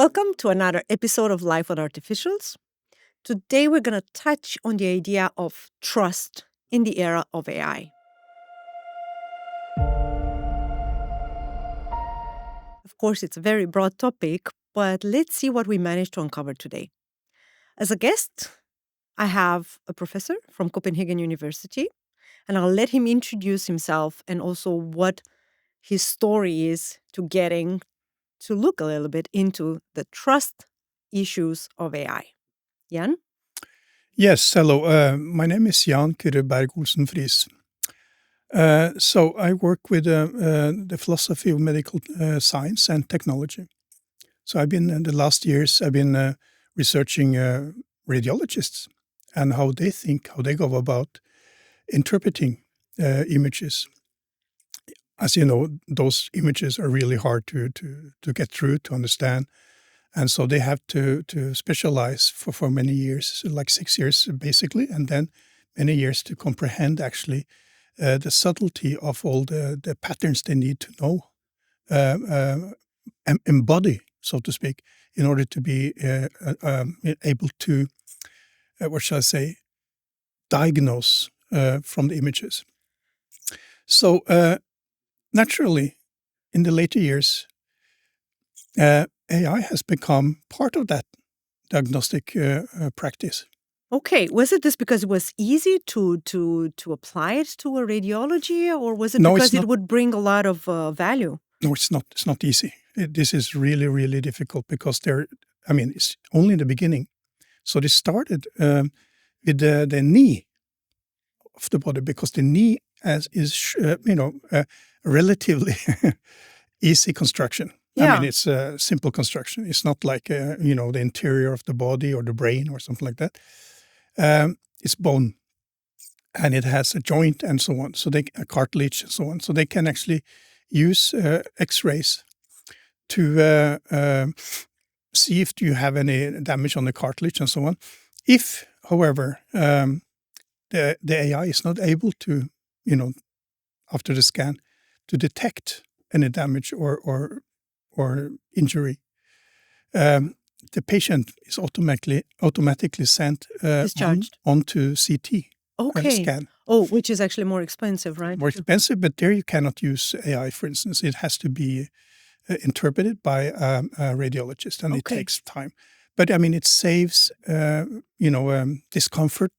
Welcome to another episode of Life on Artificials. Today we're going to touch on the idea of trust in the era of AI. Of course, it's a very broad topic, but let's see what we managed to uncover today. As a guest, I have a professor from Copenhagen University, and I'll let him introduce himself and also what his story is to getting to look a little bit into the trust issues of AI. Jan? Yes, hello. My name is Kyrre Berg Olsen Friis. So I work with the philosophy of medical science and technology. So in the last years, I've been researching radiologists and how they go about interpreting images. As you know, those images are really hard to get through, to understand. And so they have to specialize for many years, like 6 years basically, and then many years to comprehend actually the subtlety of all the patterns they need to know, embody, so to speak, in order to be able to, what shall I say, diagnose from the images. So naturally, in the later years, AI has become part of that diagnostic practice. Okay, was it this because it was easy to apply it to a radiology, or was it No, because it's not. it would bring a lot of value? No, it's not. It's not easy. This is really, really difficult because it's only the beginning. So they started with the knee of the body because the knee is a relatively easy construction. Yeah. I mean, it's a simple construction. It's not like, the interior of the body or the brain or something like that. It's bone, and it has a joint and so on, so a cartilage and so on. So they can actually use X-rays to see if you have any damage on the cartilage and so on. If, however, the AI is not able to, after the scan, to detect any damage or injury, the patient is automatically sent Discharged. onto CT scan. Oh, which is actually more expensive, right? More expensive, but there you cannot use AI, for instance. It has to be interpreted by a radiologist, and it takes time. But, I mean, it saves, discomfort.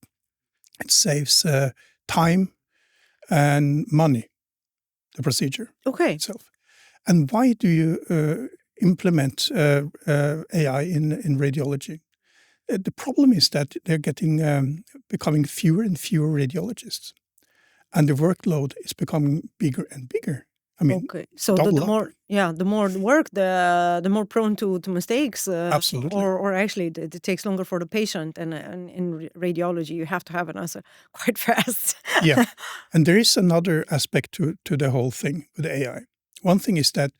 It saves time and money, the procedure itself. And why do you implement AI in radiology? The problem is that they're becoming fewer and fewer radiologists, and the workload is becoming bigger and bigger. I mean, so the more work, the more prone to mistakes. Absolutely. Or actually, it takes longer for the patient, and in radiology, you have to have an answer quite fast. Yeah, and there is another aspect to the whole thing with AI. One thing is that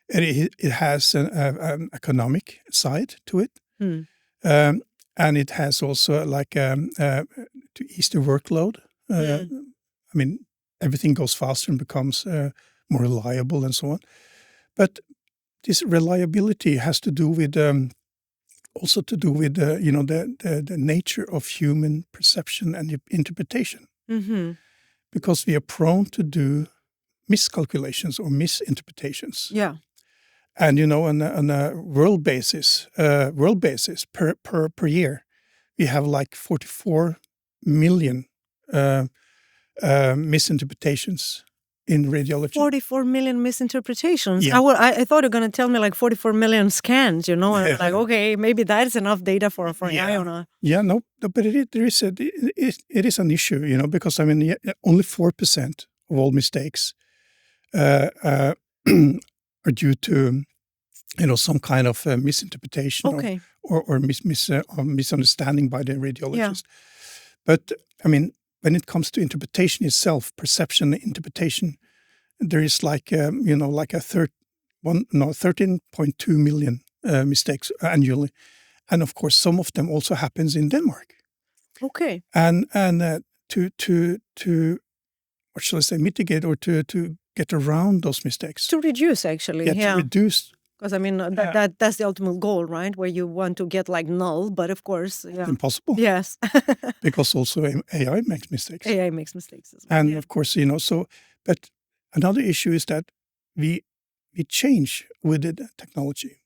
it has an economic side to it, and it has also to ease the workload. I mean, everything goes faster and becomes more reliable and so on. But this reliability has to do with also to do with the nature of human perception and interpretation, because we are prone to do miscalculations or misinterpretations. Yeah. And on a world basis per year, we have like 44 million misinterpretations in radiology. 44 million misinterpretations. Yeah. I thought you were going to tell me like 44 million scans, and I'm like, okay, maybe that is enough data for AI or not. Yeah, no, but it is an issue, because I mean, only 4% of all mistakes are due to some kind of misinterpretation or misunderstanding by the radiologist. But I mean, when it comes to interpretation itself, perception and interpretation, there is like 13.2 million mistakes annually, and of course some of them also happens in Denmark. Okay. And to what shall I say, mitigate or to get around those mistakes. To reduce, actually. To reduce Because I mean that's the ultimate goal, right? Where you want to get like null, but of course, yeah, impossible yes, because also AI makes mistakes. AI makes mistakes as well. And of course, but another issue is that we change with the technology.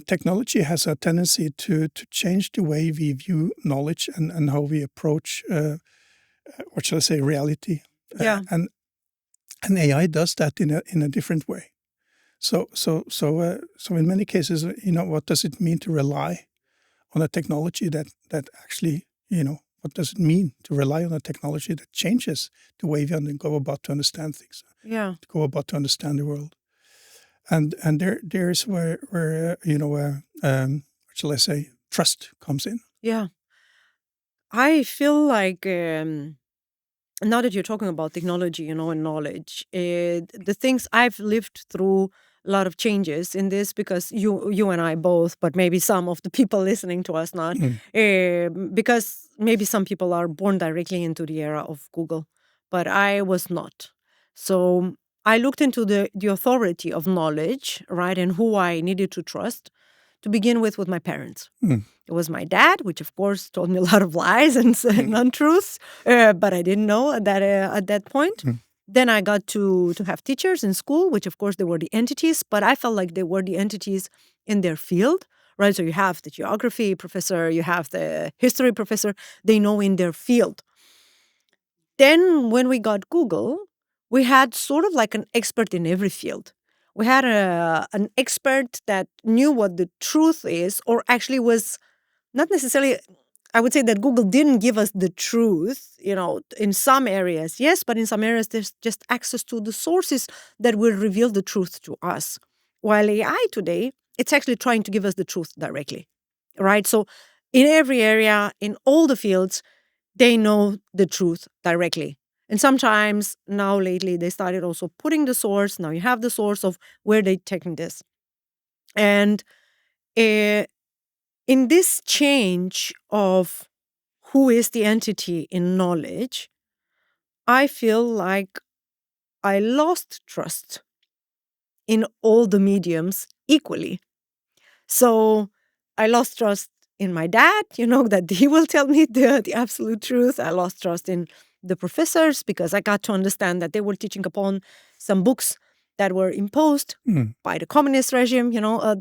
Technology has a tendency to change the way we view knowledge and how we approach, what shall I say, reality. Yeah. And AI does that in a different way. So in many cases, what does it mean to rely on a technology that actually, what does it mean to rely on a technology that changes the way we go about to understand things, Yeah. to go about to understand the world? And there's where what shall I say, trust comes in. Yeah. I feel like now that you're talking about technology, and knowledge, the things I've lived through a lot of changes in this because you and I both, but maybe some of the people listening to us not, because maybe some people are born directly into the era of Google, but I was not. So I looked into the authority of knowledge, right, and who I needed to trust to begin with my parents. It was my dad, which of course told me a lot of lies and untruths, but I didn't know at that point. Then I got to have teachers in school, which of course they were the entities, but I felt like they were the entities in their field, right? So you have the geography professor, you have the history professor, they know in their field. Then when we got Google, we had sort of like an expert in every field. We had an expert that knew what the truth is, or actually was not necessarily. I would say that Google didn't give us the truth, in some areas, yes, but in some areas there's just access to the sources that will reveal the truth to us. While AI today, it's actually trying to give us the truth directly, right? So in every area, in all the fields, they know the truth directly. And sometimes now lately they started also putting the source. Now you have the source of where they're taking this. And in this change of who is the entity in knowledge, I feel like I lost trust in all the mediums equally. So I lost trust in my dad, that he will tell me the absolute truth. I lost trust in the professors because I got to understand that they were teaching upon some books that were imposed by the communist regime,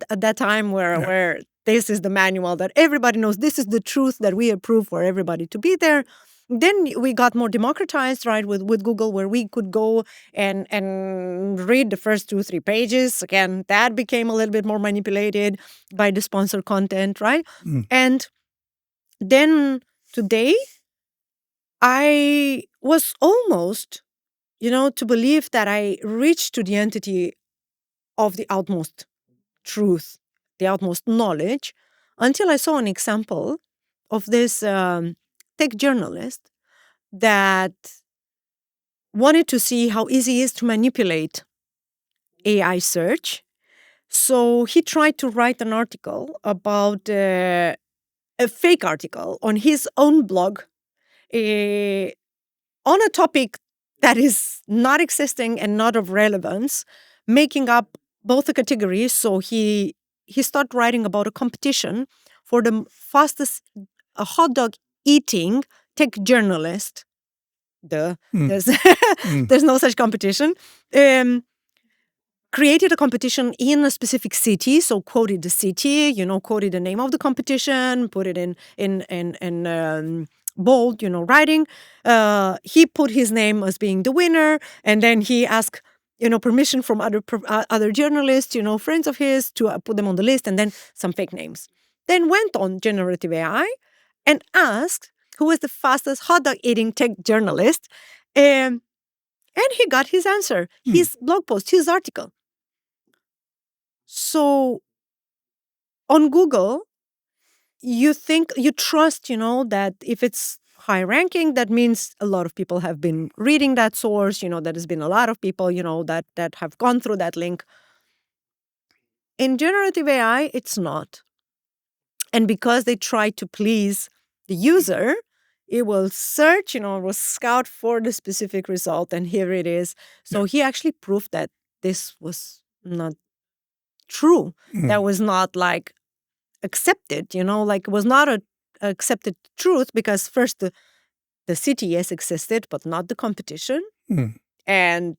at that time where this is the manual that everybody knows. This is the truth that we approve for everybody to be there. Then we got more democratized, right, with Google, where we could go and read the first 2-3 pages. Again, that became a little bit more manipulated by the sponsored content, right? And then today, I was almost, to believe that I reached to the entity of the utmost truth, the utmost knowledge, until I saw an example of this tech journalist that wanted to see how easy it is to manipulate AI search. So he tried to write an article about a fake article on his own blog on a topic that is not existing and not of relevance, making up both the categories. So he started writing about a competition for the fastest hot dog eating tech journalist. There's there's no such competition. Created a competition in a specific city, so quoted the city, quoted the name of the competition, put it in bold, writing. He put his name as being the winner, and then he asked, permission from other journalists, friends of his, to put them on the list, and then some fake names. Then went on generative AI and asked who was the fastest hot dog eating tech journalist, and he got his answer, his blog post, his article. So on Google, you trust, that if it's high ranking, that means a lot of people have been reading that source, that there's been a lot of people, that have gone through that link. In generative AI, it's not. And because they try to please the user, it will search, it will scout for the specific result, and here it is. So he actually proved that this was not true, that was not like accepted, like it was not a accepted truth, because first the city, yes, existed, but not the competition. And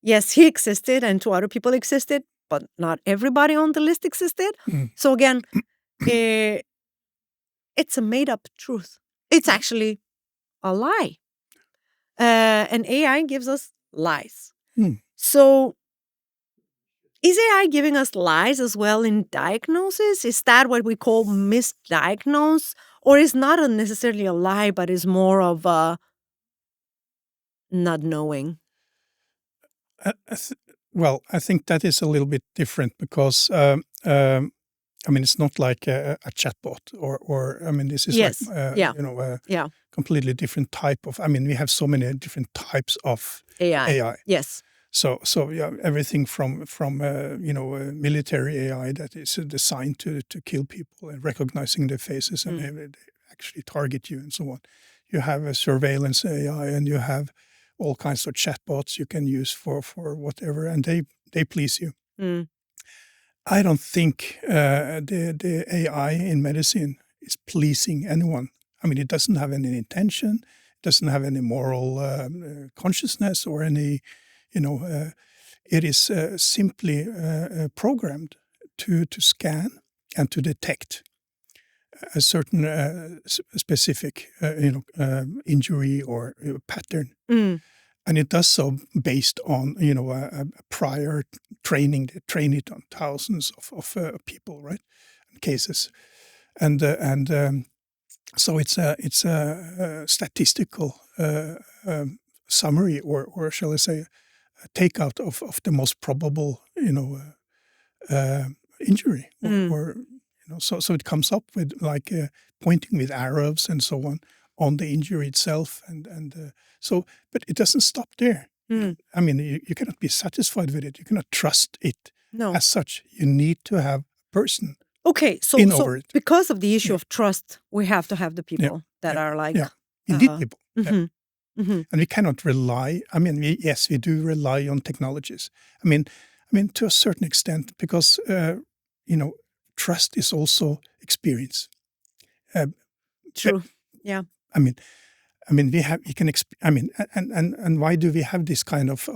yes, he existed and two other people existed, but not everybody on the list existed. So again, it's a made-up truth. It's actually a lie. And AI gives us lies. So is AI giving us lies as well in diagnosis? Is that what we call misdiagnose? Or is not necessarily a lie, but is more of a not knowing? Well, I think that is a little bit different because, it's not like a chatbot or this is Yes. Yeah. a completely different type of, we have so many different types of AI. Yes. So yeah, everything from military AI that is designed to kill people and recognizing their faces and they actually target you and so on. You have a surveillance AI and you have all kinds of chatbots you can use for whatever, and they please you. I don't think the AI in medicine is pleasing anyone. It doesn't have any intention, it doesn't have any moral consciousness or any, it is simply programmed to scan and to detect a certain specific, injury or pattern. And it does so based on, a prior training. They train it on thousands of people, right, cases, and so it's a statistical summary, or shall I say, a takeout of the most probable, injury, or so it comes up with like pointing with arrows and so on the injury itself, and so, but it doesn't stop there. You cannot be satisfied with it. You cannot trust it as such. You need to have a person. Okay, so over it. Because of the issue of trust, we have to have the people that are like... Yeah, indeed people. And we cannot rely, yes, we do rely on technologies. To a certain extent, because, trust is also experience. True, yeah. We can, and why do we have this kind of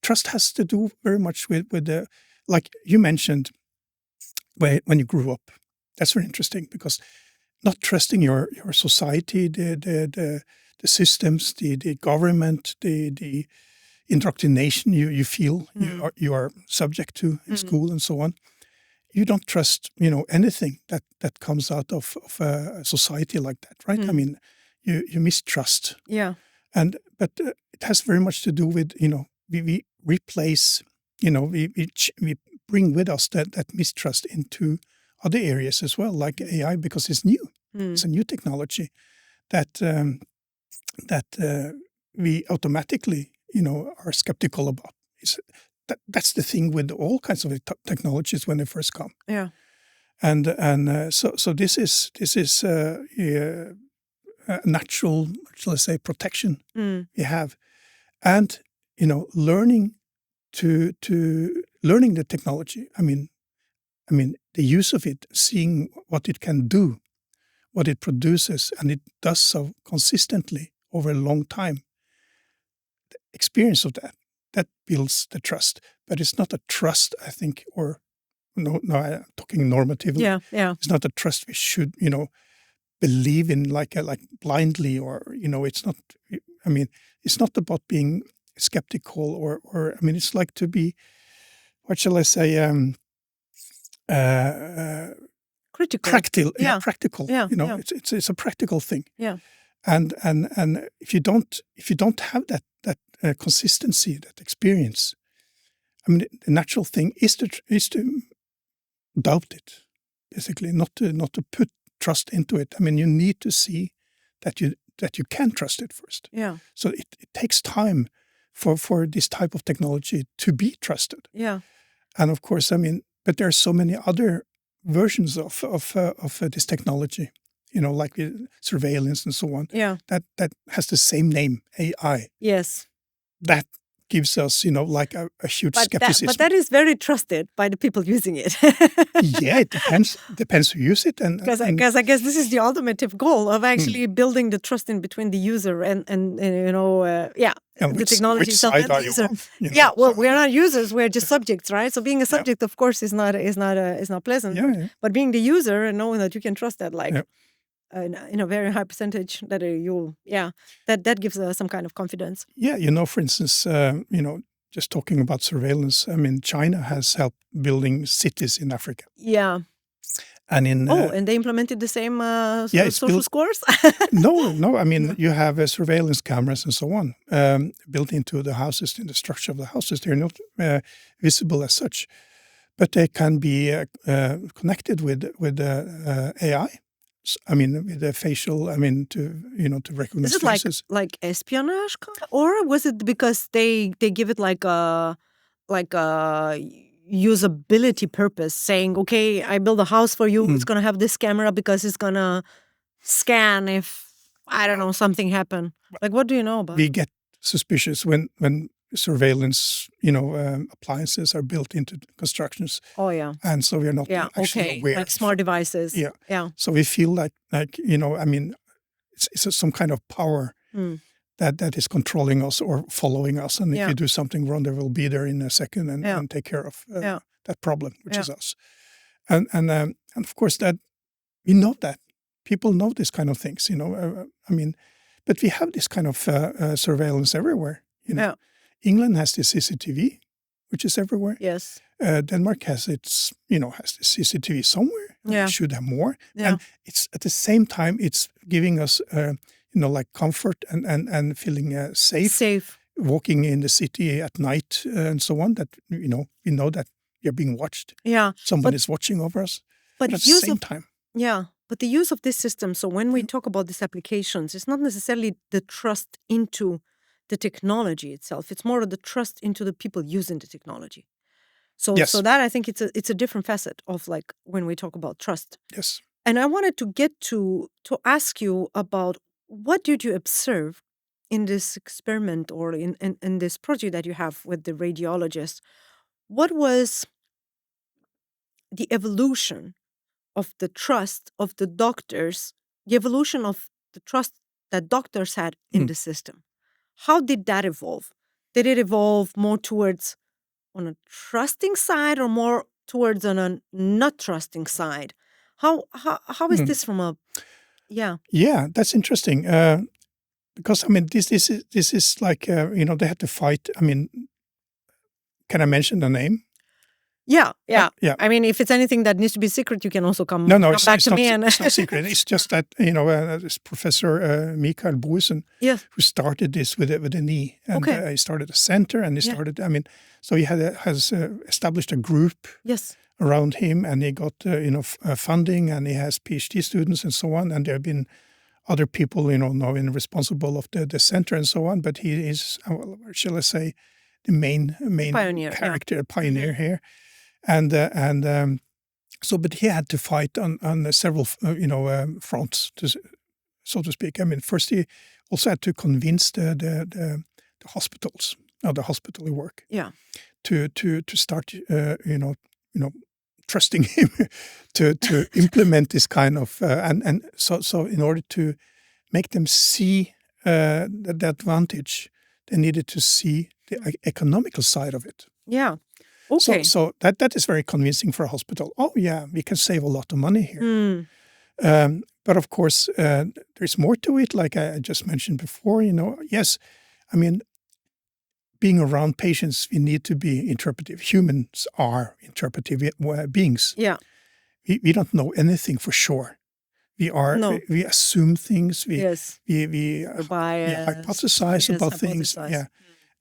trust has to do very much with the, like you mentioned, when you grew up. That's very interesting, because not trusting your society, the systems, the government, the indoctrination you feel you are subject to in school and so on. You don't trust, anything that comes out of a society like that, right? You mistrust. Yeah. But it has very much to do with, we replace, we bring with us that mistrust into other areas as well, like AI, because it's new. It's a new technology that we automatically, are skeptical about. That's the thing with all kinds of technologies when they first come. Yeah. And so this is a natural, shall I say, protection we have, and learning learning the technology. The use of it, seeing what it can do, what it produces, and it does so consistently over a long time. The experience of that builds the trust. But it's not a trust, I think, or no, I'm talking normatively. Yeah. It's not a trust we should, believe in like blindly, or, it's not, it's not about being skeptical or it's like to be, what shall I say, critical. Practical. Yeah. Practical. Yeah. It's a practical thing. Yeah. And if you don't have that consistency, that experience, the natural thing is to doubt it, basically, not to put trust into it. You need to see that you can trust it first. Yeah. So it takes time for this type of technology to be trusted. Yeah. And of course, but there are so many other versions of this technology, like surveillance and so on. Yeah. That has the same name, AI. Yes. That gives us, like a huge skepticism. But that is very trusted by the people using it. Yeah, it depends who use it, because I guess this is the ultimate goal of actually building the trust in between the user and and the technology which itself side and the are you user. on? We're not users; we're just subjects, right? So being a subject, of course, is not pleasant. Yeah. But being the user and knowing that you can trust that, like. Yeah. In a very high percentage that that gives some kind of confidence. Yeah, for instance, just talking about surveillance, I mean, China has helped building cities in Africa. Yeah. And and they implemented the same social scores? No. I mean, you have surveillance cameras and so on built into the houses, in the structure of the houses. They're not visible as such, but they can be connected with AI. I mean, with the facial, to recognize faces. Is it like espionage, or was it because they give it like a usability purpose, saying, okay, I build a house for you, it's gonna have this camera because it's gonna scan if, I don't know, something happened. Like, what do you know about We get suspicious when surveillance, appliances are built into constructions. Oh, yeah. And so we're not actually aware. Like smart devices. Yeah. So we feel like it's some kind of power that is controlling us or following us. And if you do something wrong, they will be there in a second and take care of that problem, which is us. And of course, that we know that. People know this kind of things, but we have this kind of surveillance everywhere. England has the CCTV, which is everywhere. Yes. Denmark has its, has the CCTV somewhere. Yeah. It should have more. Yeah. And it's at the same time, it's giving us, like comfort and feeling safe. Walking in the city at night and so on, that, we know that you're being watched. Yeah. Someone is watching over us. But at the same time. Yeah. But the use of this system, so when we talk about these applications, it's not necessarily the trust into the technology itself. It's more of the trust into the people using the technology. So, yes. So that, I think it's a different facet of, like, when we talk about trust. Yes. And I wanted to get to ask you about, what did you observe in this experiment or in this project that you have with the radiologist? What was the evolution of the trust of the doctors, the evolution of the trust that doctors had in the system? How did that evolve? Did it evolve more towards on a trusting side or more towards on a not trusting side? How is this from a Yeah, that's interesting. Because this is like they had to fight. I mean, can I mention the name? Yeah. Yeah. I mean, if it's anything that needs to be secret, you can also come it's back to not, me. And it's not secret. It's just that this Professor Olsen, who started this with a knee, and he started a center, and he started. I mean, so he has established a group. Yes. Around him, and he got funding, and he has PhD students and so on, and there have been other people now responsible of the center and so on, but he is, shall I say, the main pioneer, character, pioneer here, and so but he had to fight on several fronts, so to speak. I mean, first he also had to convince the hospitals, the hospital work, to start trusting him to implement this kind of and so in order to make them see the advantage, they needed to see the economical side of it. Yeah. Okay. So that is very convincing for a hospital. Oh yeah, we can save a lot of money here. But of course, there's more to it. Like I just mentioned before, yes, I mean, being around patients, we need to be interpretive. Humans are interpretive beings. Yeah. We don't know anything for sure. We assume things. We hypothesize about things. Yeah.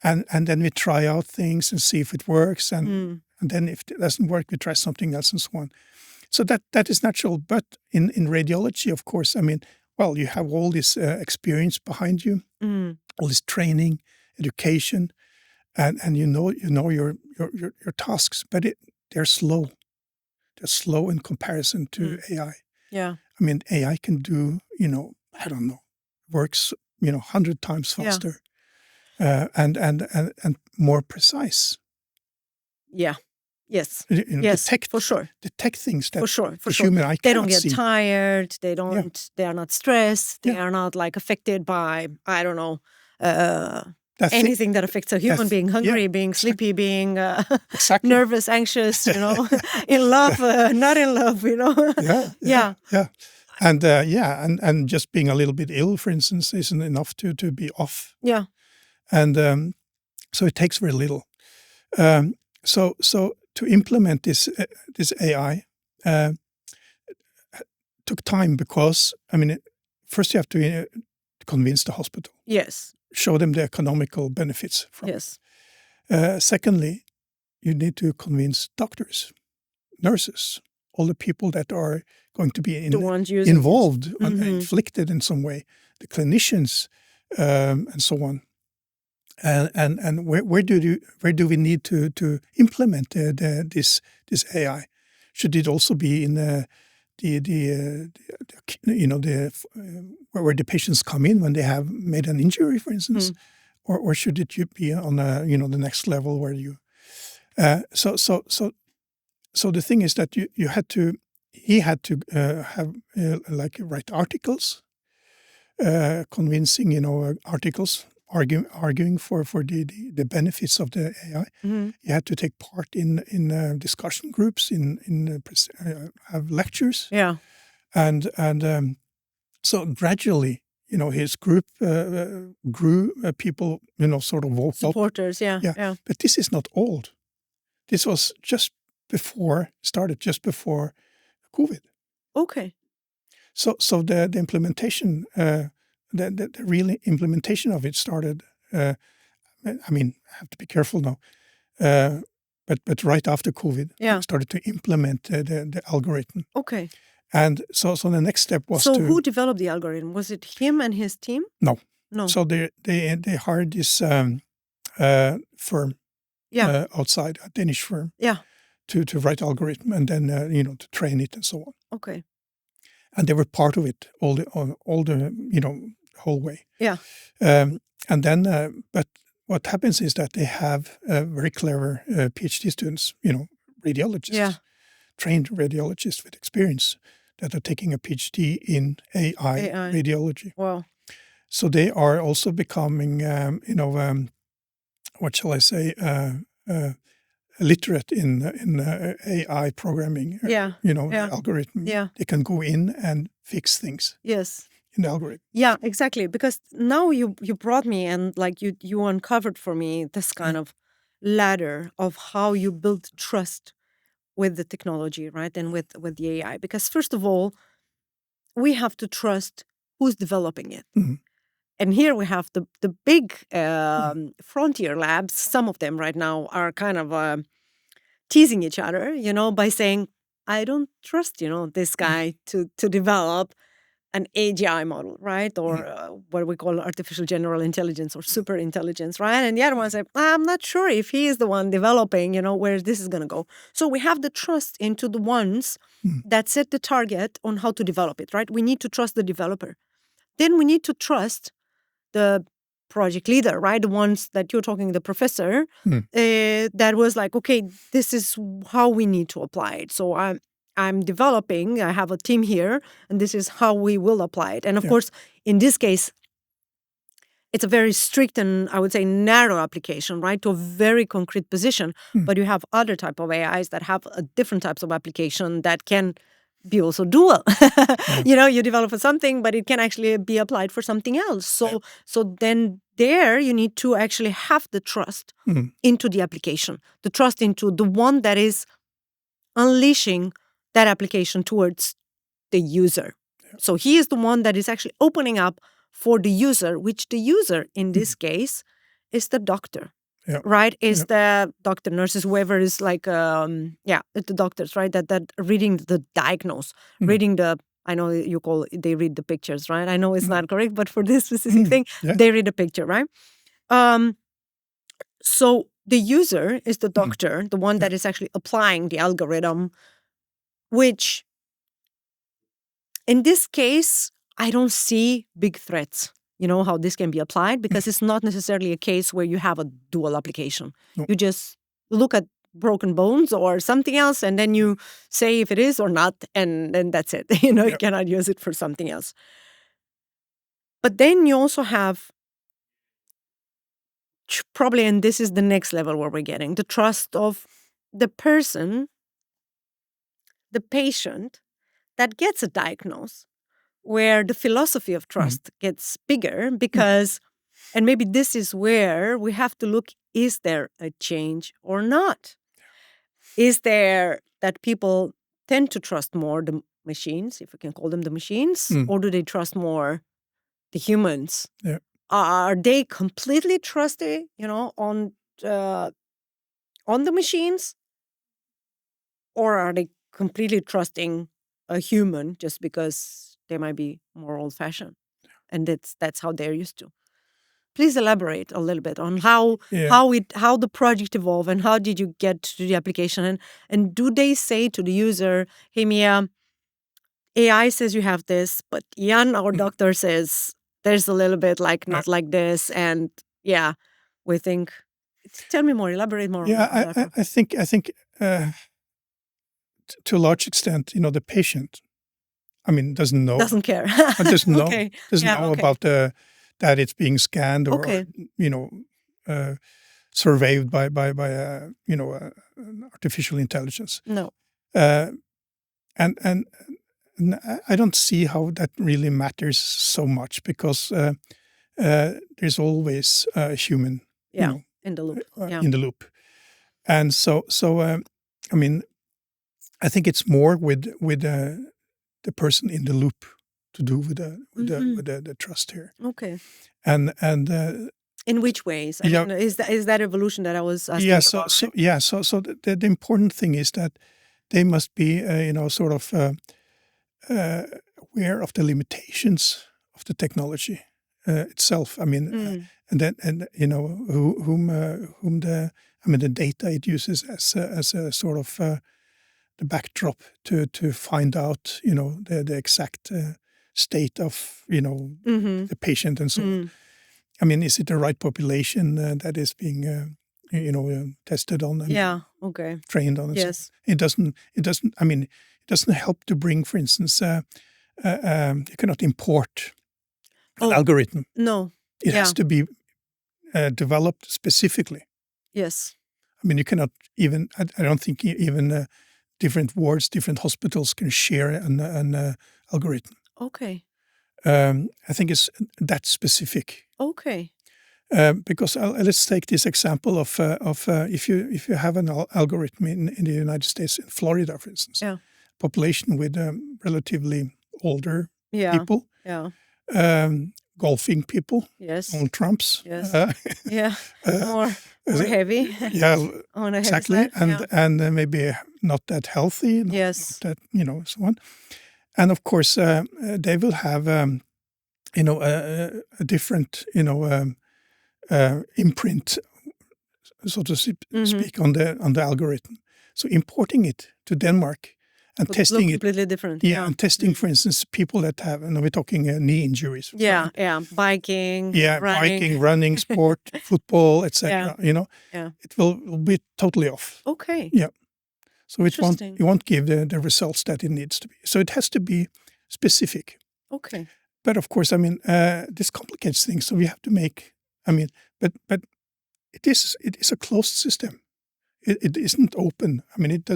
And then we try out things and see if it works. And then if it doesn't work, we try something else and so on. So that is natural. But in radiology, of course, I mean, well, you have all this experience behind you, all this training, education. And you know your tasks, but they're slow. They're slow in comparison to AI. Yeah. I mean, AI can do, I don't know, works, 100 times faster. and more precise. Yeah. Yes. You know, Yes. detect For sure. detect things that For sure. For the sure. human eye They don't cannot get see. tired. They don't. They are not stressed. They Yeah. are not like affected by, I don't know, That thi- anything that affects a human, being hungry, being sleepy, being Exactly. nervous, anxious, in love, not in love, Yeah. And just being a little bit ill, for instance, isn't enough to be off. Yeah. And so it takes very little. So to implement this AI took time because, I mean, first you have to convince the hospital, Yes. show them the economical benefits from Yes. it. Secondly, you need to convince doctors, nurses, all the people that are going to be The ones using involved, it. inflicted in some way, the clinicians, and so on. And where do we need to implement this AI? Should it also be in where the patients come in when they have made an injury, for instance, or should it be on the next level where you so the thing is that he had to have like write articles, convincing articles arguing for the benefits of the AI. He had to take part in discussion groups, have lectures. Yeah. And so gradually, his group grew. People, sort of woke up. Supporters. Yeah. But this is not old. This was started just before COVID. Okay. So the implementation, the real implementation of it started. I mean, I have to be careful now. But right after COVID, we started to implement the algorithm. Okay. And so the next step was So who developed the algorithm? Was it him and his team? No. No. So they hired this firm outside, a Danish firm. Yeah. To write algorithm and then to train it and so on. Okay. And they were part of it all the whole way. Yeah. And then, but what happens is that they have very clever PhD students, radiologists, trained radiologists with experience that are taking a PhD in AI. Radiology. Wow. So they are also becoming, what shall I say, literate in AI programming. Algorithm. Yeah. They can go in and fix things. Yes. In the algorithm. Yeah, exactly. Because now you brought me and like you uncovered for me this kind of ladder of how you build trust with the technology, right? And with the AI. Because first of all, we have to trust who's developing it. And here we have the big frontier labs. Some of them right now are kind of teasing each other, by saying, I don't trust, this guy to develop an AGI model, right? Or what we call artificial general intelligence or super intelligence, right? And the other one say, I'm not sure if he is the one developing, where this is going to go. So we have the trust into the ones that set the target on how to develop it, right? We need to trust the developer. Then we need to trust the project leader, right? The ones that you're talking, the professor, that was like, okay, this is how we need to apply it. So I'm developing, I have a team here, and this is how we will apply it. And of course, in this case, it's a very strict and I would say narrow application, right? To a very concrete position. But you have other type of AIs that have different types of application that can be also dual. You develop for something, but it can actually be applied for something else. So then there you need to actually have the trust into the application, the trust into the one that is unleashing that application towards the user. So he is the one that is actually opening up for the user, which the user in this case is the doctor. Right? Is the doctor, nurses, whoever is like, the doctors, right? That reading the diagnose, reading I know they read the pictures, right? I know it's not correct, but for this specific thing, they read the picture, right? So the user is the doctor, the one that is actually applying the algorithm, which in this case, I don't see big threats how this can be applied, because it's not necessarily a case where you have a dual application. No. You just look at broken bones or something else, and then you say if it is or not, and then that's it. You cannot use it for something else. But then you also have probably, and this is the next level where we're getting, the trust of the person, the patient that gets a diagnosis, where the philosophy of trust gets bigger because, and maybe this is where we have to look, is there a change or not? Is there that people tend to trust more the machines, if we can call them the machines, or do they trust more the humans? Yeah. Are they completely trusty, on the machines, or are they completely trusting a human just because they might be more old-fashioned, and that's how they're used to? Please elaborate a little bit on how the project evolved and how did you get to the application, and do they say to the user, "Hey, Mia, AI says you have this, but Jan, our doctor, says there's a little bit not like this," and we think. Tell me more. Elaborate more. Yeah, on that. I think to a large extent, the patient, doesn't know, Doesn't care. doesn't know, Okay. doesn't Yeah, know okay. about that it's being scanned or Okay. surveyed by an artificial intelligence. No. And I don't see how that really matters so much, because there's always a human, in the loop. in the loop. And so I think it's more with the person in the loop to do with the trust here. Okay. And in which ways? Yeah. Is that evolution that I was asking about? So the important thing is that they must be sort of aware of the limitations of the technology itself. And whom the data it uses as a sort of the backdrop to find out the exact state of the patient and so on. Is it the right population that is being tested on and okay, trained on? And yes. so it doesn't help to bring, for instance, you cannot import an algorithm. No. It has to be developed specifically. Yes. You cannot even, I don't think even different wards, different hospitals can share an algorithm. Okay. I think it's that specific. Okay. Because let's take this example of if you have an algorithm in the United States, in Florida, for instance, population with relatively older people, golfing people, Donald Trumps, more heavy, on a exactly, heavy side, and maybe not that healthy, not that so on, and of course they will have a different imprint, so to speak, on the algorithm. So importing it to Denmark and testing it completely different. and testing, for instance, people that have, and we're talking knee injuries. Biking, running, sport, football, etc. It will be totally off. Okay. Yeah. So it won't give the results that it needs to be. So it has to be specific. Okay. But of course, this complicates things. So we have to make. But it is a closed system. It isn't open. It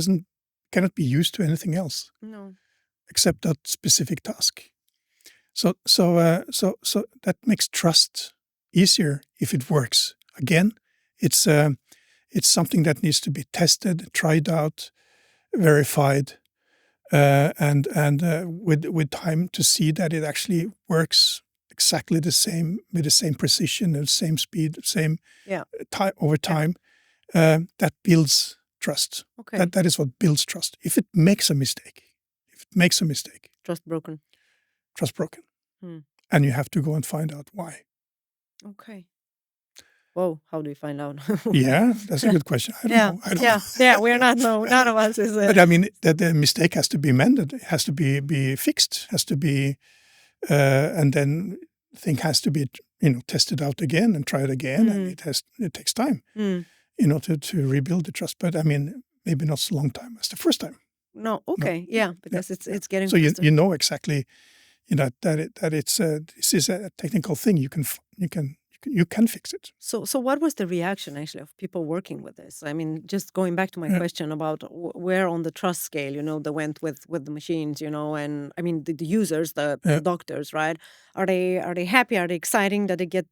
cannot be used to anything else. No. Except that specific task. So that makes trust easier if it works. Again, it's something that needs to be tested, tried out, verified, and with time to see that it actually works exactly the same, with the same precision and same speed, same time over time. That builds trust. Okay. That is what builds trust. If it makes a mistake, trust broken. And you have to go and find out why. Okay. Whoa, how do you find out? Yeah, that's a good question. I don't know. Yeah, we're not, none of us is. But that the mistake has to be mended. It has to be fixed. Has to be, and then thing has to be, tested out again and tried again, and it takes time, to rebuild the trust. But I mean, maybe not so long time as the first time. No, No. okay, yeah, because it's getting So faster. you know exactly, that it's this is a technical thing. You can fix it. So what was the reaction actually of people working with this? I mean, just going back to my question about where on the trust scale, they went with the machines, and I mean the users, the doctors, right? Are they happy? Are they exciting that they get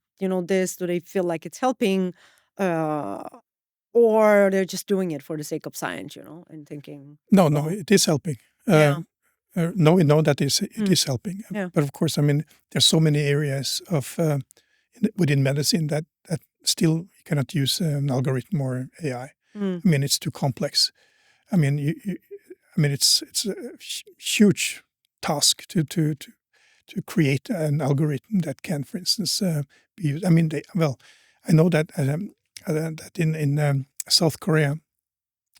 this? Do they feel like it's helping, or they're just doing it for the sake of science, and thinking? No, well, it is helping. Yeah. No, we know that it is helping. Yeah. But of course, I mean, there's so many areas of within medicine that still you cannot use an algorithm or AI. I mean, it's too complex. I mean, it's a huge task to create an algorithm that can, for instance, be used. I mean, I know that that in South Korea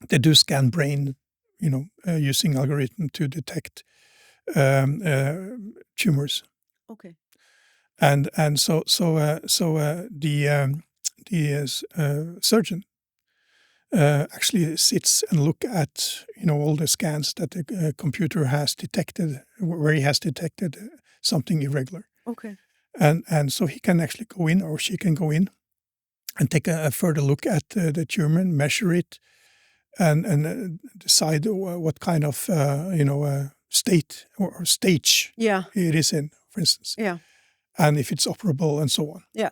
they do scan brain, using algorithm to detect tumors. Okay. And so the surgeon actually sits and look at all the scans that the computer has detected, where he has detected something irregular. Okay. And so he can actually go in, or she can go in and take a further look at the tumor, measure it, and decide what kind of state or stage it is in, for instance. Yeah. And if it's operable and so on. Yeah.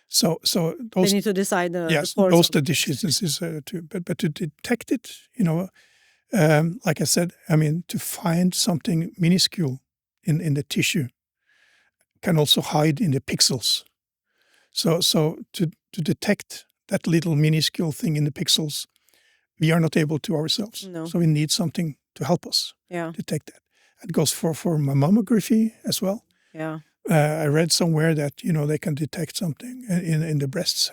So They those need to decide the course those of the decisions is but to detect it, like I said, I mean, to find something minuscule in the tissue can also hide in the pixels. So to detect that little minuscule thing in the pixels, we are not able to ourselves. No. So we need something to help us detect that. It goes for mammography as well. Yeah. I read somewhere that they can detect something in the breasts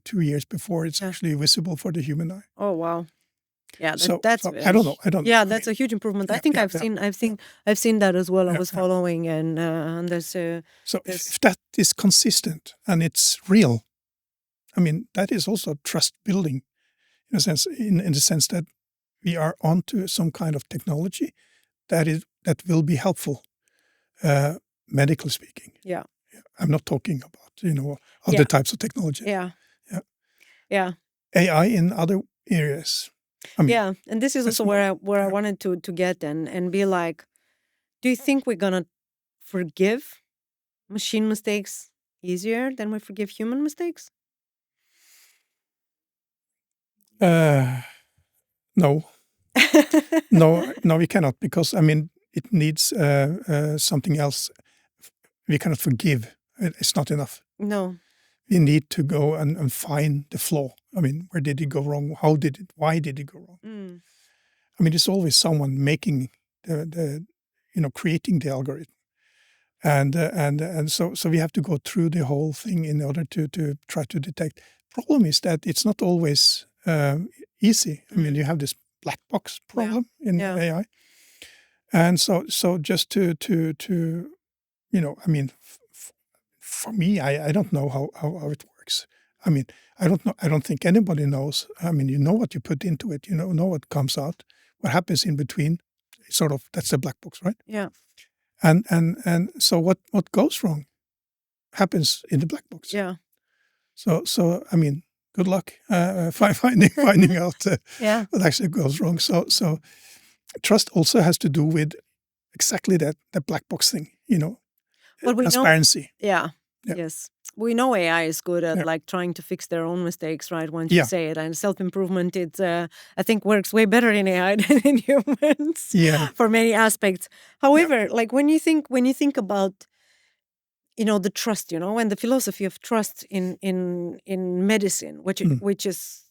2 years before it's actually visible for the human eye. Oh wow. Yeah, that's I don't know. Yeah, that's a huge improvement. I think I've seen that as well. I was following, and there's so if that is consistent and it's real, I mean, that is also trust building in a sense, in the sense that we are onto some kind of technology that will be helpful, medically speaking. Yeah. I'm not talking about other types of technology. Yeah. AI in other areas. I mean, and this is also where I wanted to get and be like, do you think we're gonna forgive machine mistakes easier than we forgive human mistakes? No. No, we cannot, because I mean it needs something else. We cannot forgive. It's not enough. No. We need to go and find the flaw. I mean, where did it go wrong? Why did it go wrong? I mean, it's always someone making creating the algorithm. And so we have to go through the whole thing in order to try to detect. Problem is that it's not always easy. I mean, you have this black box problem in AI, and so just to I mean, for me, I don't know how it works. I mean, I don't know. I don't think anybody knows. I mean, you know what you put into it. You know what comes out. What happens in between? Sort of, that's the black box, right? Yeah. And so what goes wrong happens in the black box. Yeah. So I mean, good luck finding out what actually goes wrong. So trust also has to do with exactly that black box thing. Well, we transparency. Know, yes, we know AI is good at like trying to fix their own mistakes, right? Once you say it, and self-improvement, it I think works way better in AI than in humans. For many aspects. However, like when you think about the trust, and the philosophy of trust in medicine, which is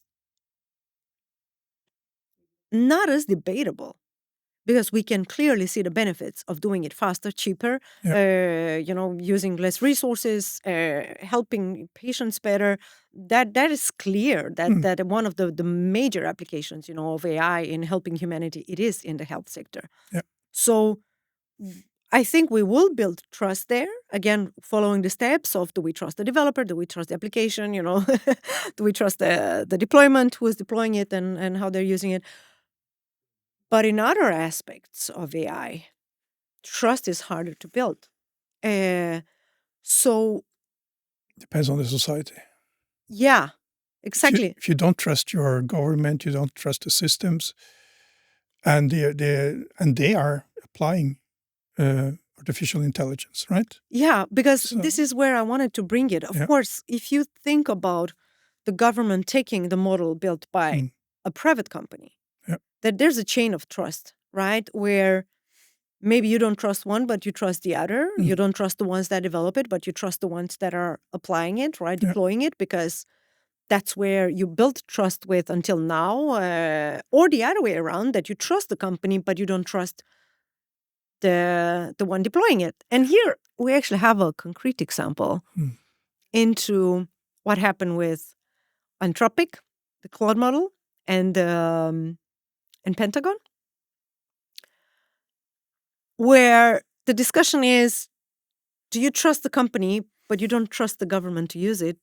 not as debatable. Because we can clearly see the benefits of doing it faster, cheaper, using less resources, helping patients better. That is clear. That one of the major applications, of AI in helping humanity, it is in the health sector. So I think we will build trust there. Again, following the steps of, do we trust the developer? Do we trust the application? Do we trust the deployment, who is deploying it and how they're using it? But in other aspects of AI, trust is harder to build. So Depends on the society. yeah, exactly. If you don't trust your government, you don't trust the systems, and they are applying artificial intelligence, right? Yeah, because So, this is where I wanted to bring it. Of yeah. course, if you think about the government taking the model built by a private company, Yeah. that there's a chain of trust, right? Where maybe you don't trust one, but you trust the other. You don't trust the ones that develop it, but you trust the ones that are applying it, right? Yeah. Deploying it, because that's where you built trust with until now, or the other way around, that you trust the company, but you don't trust the one deploying it. And here we actually have a concrete example into what happened with Anthropic, the Claude model, and Pentagon, where the discussion is, do you trust the company, but you don't trust the government to use it?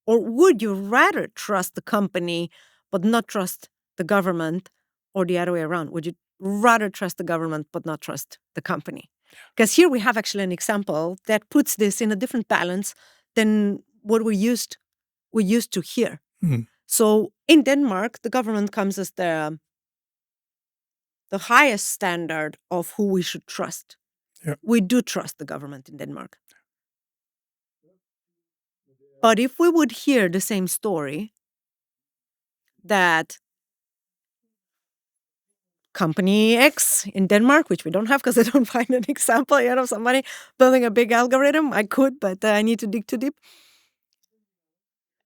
Or would you rather trust the company, but not trust the government, or the other way around? Would you rather trust the government, but not trust the company? Because here we have actually an example that puts this in a different balance than what we used to hear. So in Denmark, the government comes as the highest standard of who we should trust. Yeah. We do trust the government in Denmark. But if we would hear the same story that company X in Denmark, which we don't have because I don't find an example yet of somebody building a big algorithm. I could, but I need to dig too deep.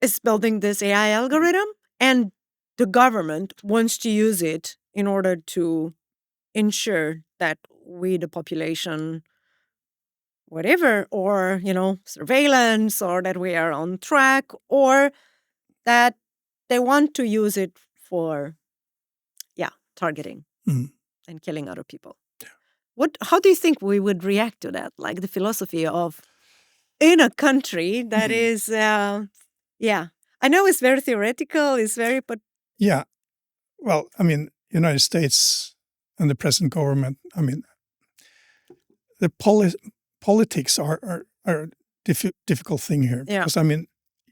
Is building this AI algorithm, and the government wants to use it in order to ensure that we, the population, whatever, or, surveillance, or that we are on track, or that they want to use it for, targeting and killing other people. How do you think we would react to that? Like the philosophy of, in a country that is, I know it's very theoretical, but. Yeah. Well, United States and the present government, the politics are a difficult thing here. Yeah. Because,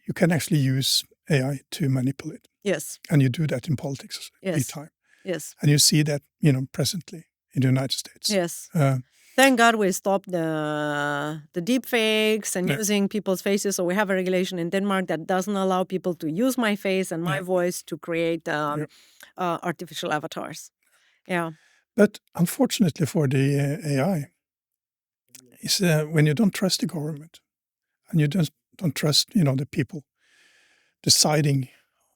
you can actually use AI to manipulate. Yes. And you do that in politics big time. Yes. And you see that, presently in the United States. Yes. Thank God we stopped the deep fakes and using people's faces. So we have a regulation in Denmark that doesn't allow people to use my face and my voice to create artificial avatars. Yeah. But unfortunately for the AI, is when you don't trust the government and you don't trust, the people deciding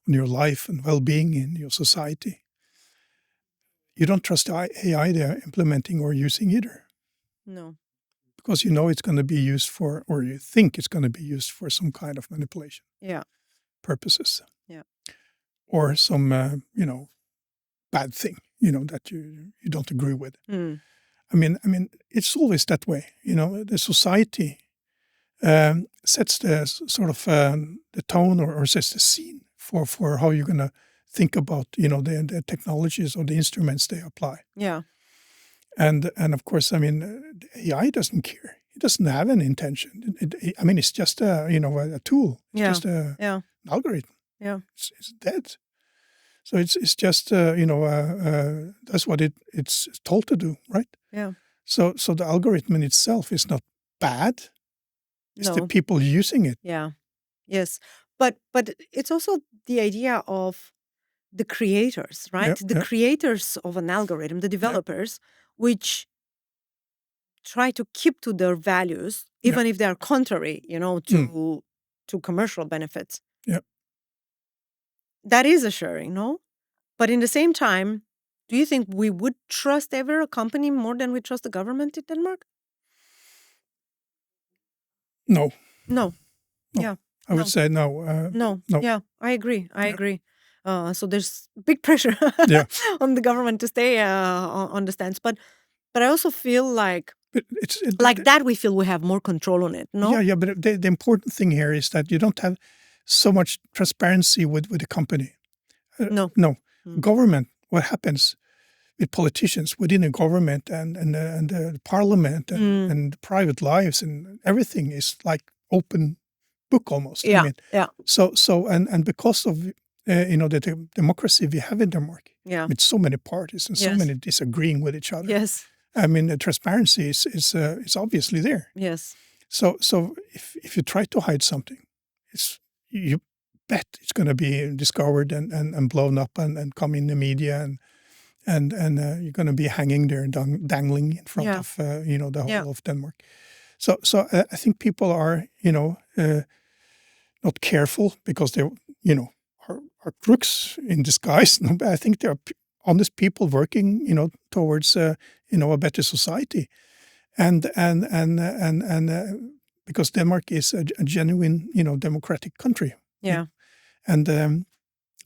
on your life and well-being in your society, you don't trust the AI they're implementing or using either. No. Because it's going to be used for, or you think it's going to be used for some kind of manipulation purposes. Yeah. Or some, bad thing, that you don't agree with. It's always that way. The society sets the sort of the tone or sets the scene for how you're going to think about, the technologies or the instruments they apply. Yeah. And of course, the AI doesn't care. It doesn't have an intention. It's just a tool. It's just an algorithm. Yeah. It's dead. So it's just that's what it's told to do, right? Yeah. So the algorithm in itself is not bad. It's the people using it. Yeah. Yes. But it's also the idea of the creators, right? Yeah, the creators of an algorithm, the developers, which try to keep to their values, even if they are contrary, to commercial benefits. Yeah. That is assuring, no? But in the same time, do you think we would trust ever a company more than we trust the government in Denmark? No. No. Yeah. I would say no. No. No. Yeah, I agree. I agree. So there's big pressure Yeah. on the government to stay on the stance. But I also feel like but it's Like that, we feel we have more control on it, no? yeah. But the important thing here is that you don't have so much transparency with the company. No. No, Mm. government. What happens with politicians within the government and the parliament and private lives and everything is like open book almost. Yeah, I mean, yeah, so and because of the democracy we have in Denmark yeah. with so many parties and so Yes. many disagreeing with each other. Yes, I mean, the transparency is obviously there. yes. So if you try to hide something, you bet it's going to be discovered and blown up and come in the media and you're going to be hanging there and dangling in front Yeah. of the whole Yeah. of Denmark. So I think people are not careful because they are crooks in disguise. No, but I think they are honest people working towards a better society, and because Denmark is a genuine democratic country. Yeah. And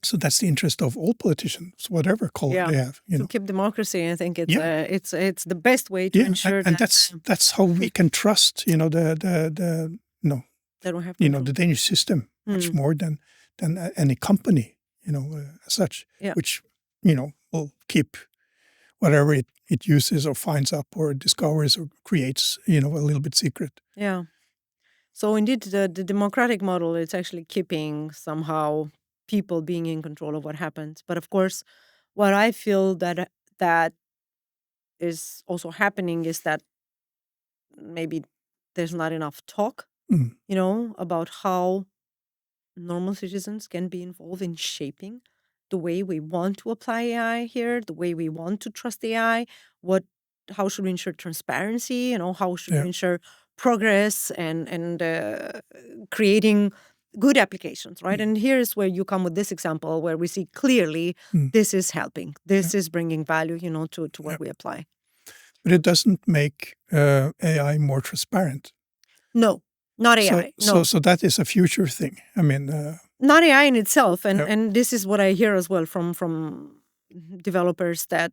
so that's the interest of all politicians, whatever color Yeah. they have. To keep democracy, I think it's Yeah. it's the best way to ensure and that that's how we can trust they don't have control. the Danish system much more than any company as such, Yeah. which will keep whatever it uses or finds up or discovers or creates a little bit secret. Yeah. So indeed, the democratic model is actually keeping somehow people being in control of what happens. But of course, what I feel that is also happening is that maybe there's not enough talk, Mm. About how normal citizens can be involved in shaping the way we want to apply AI here, the way we want to trust AI, how should we ensure transparency, how should Yeah. we ensure progress and creating good applications, right? And here's where you come with this example where we see clearly this is helping, this is bringing value, to what we apply. But it doesn't make AI more transparent. No, not AI. No. So that is a future thing. I mean, not AI in itself, and Yeah. and this is what I hear as well from developers, that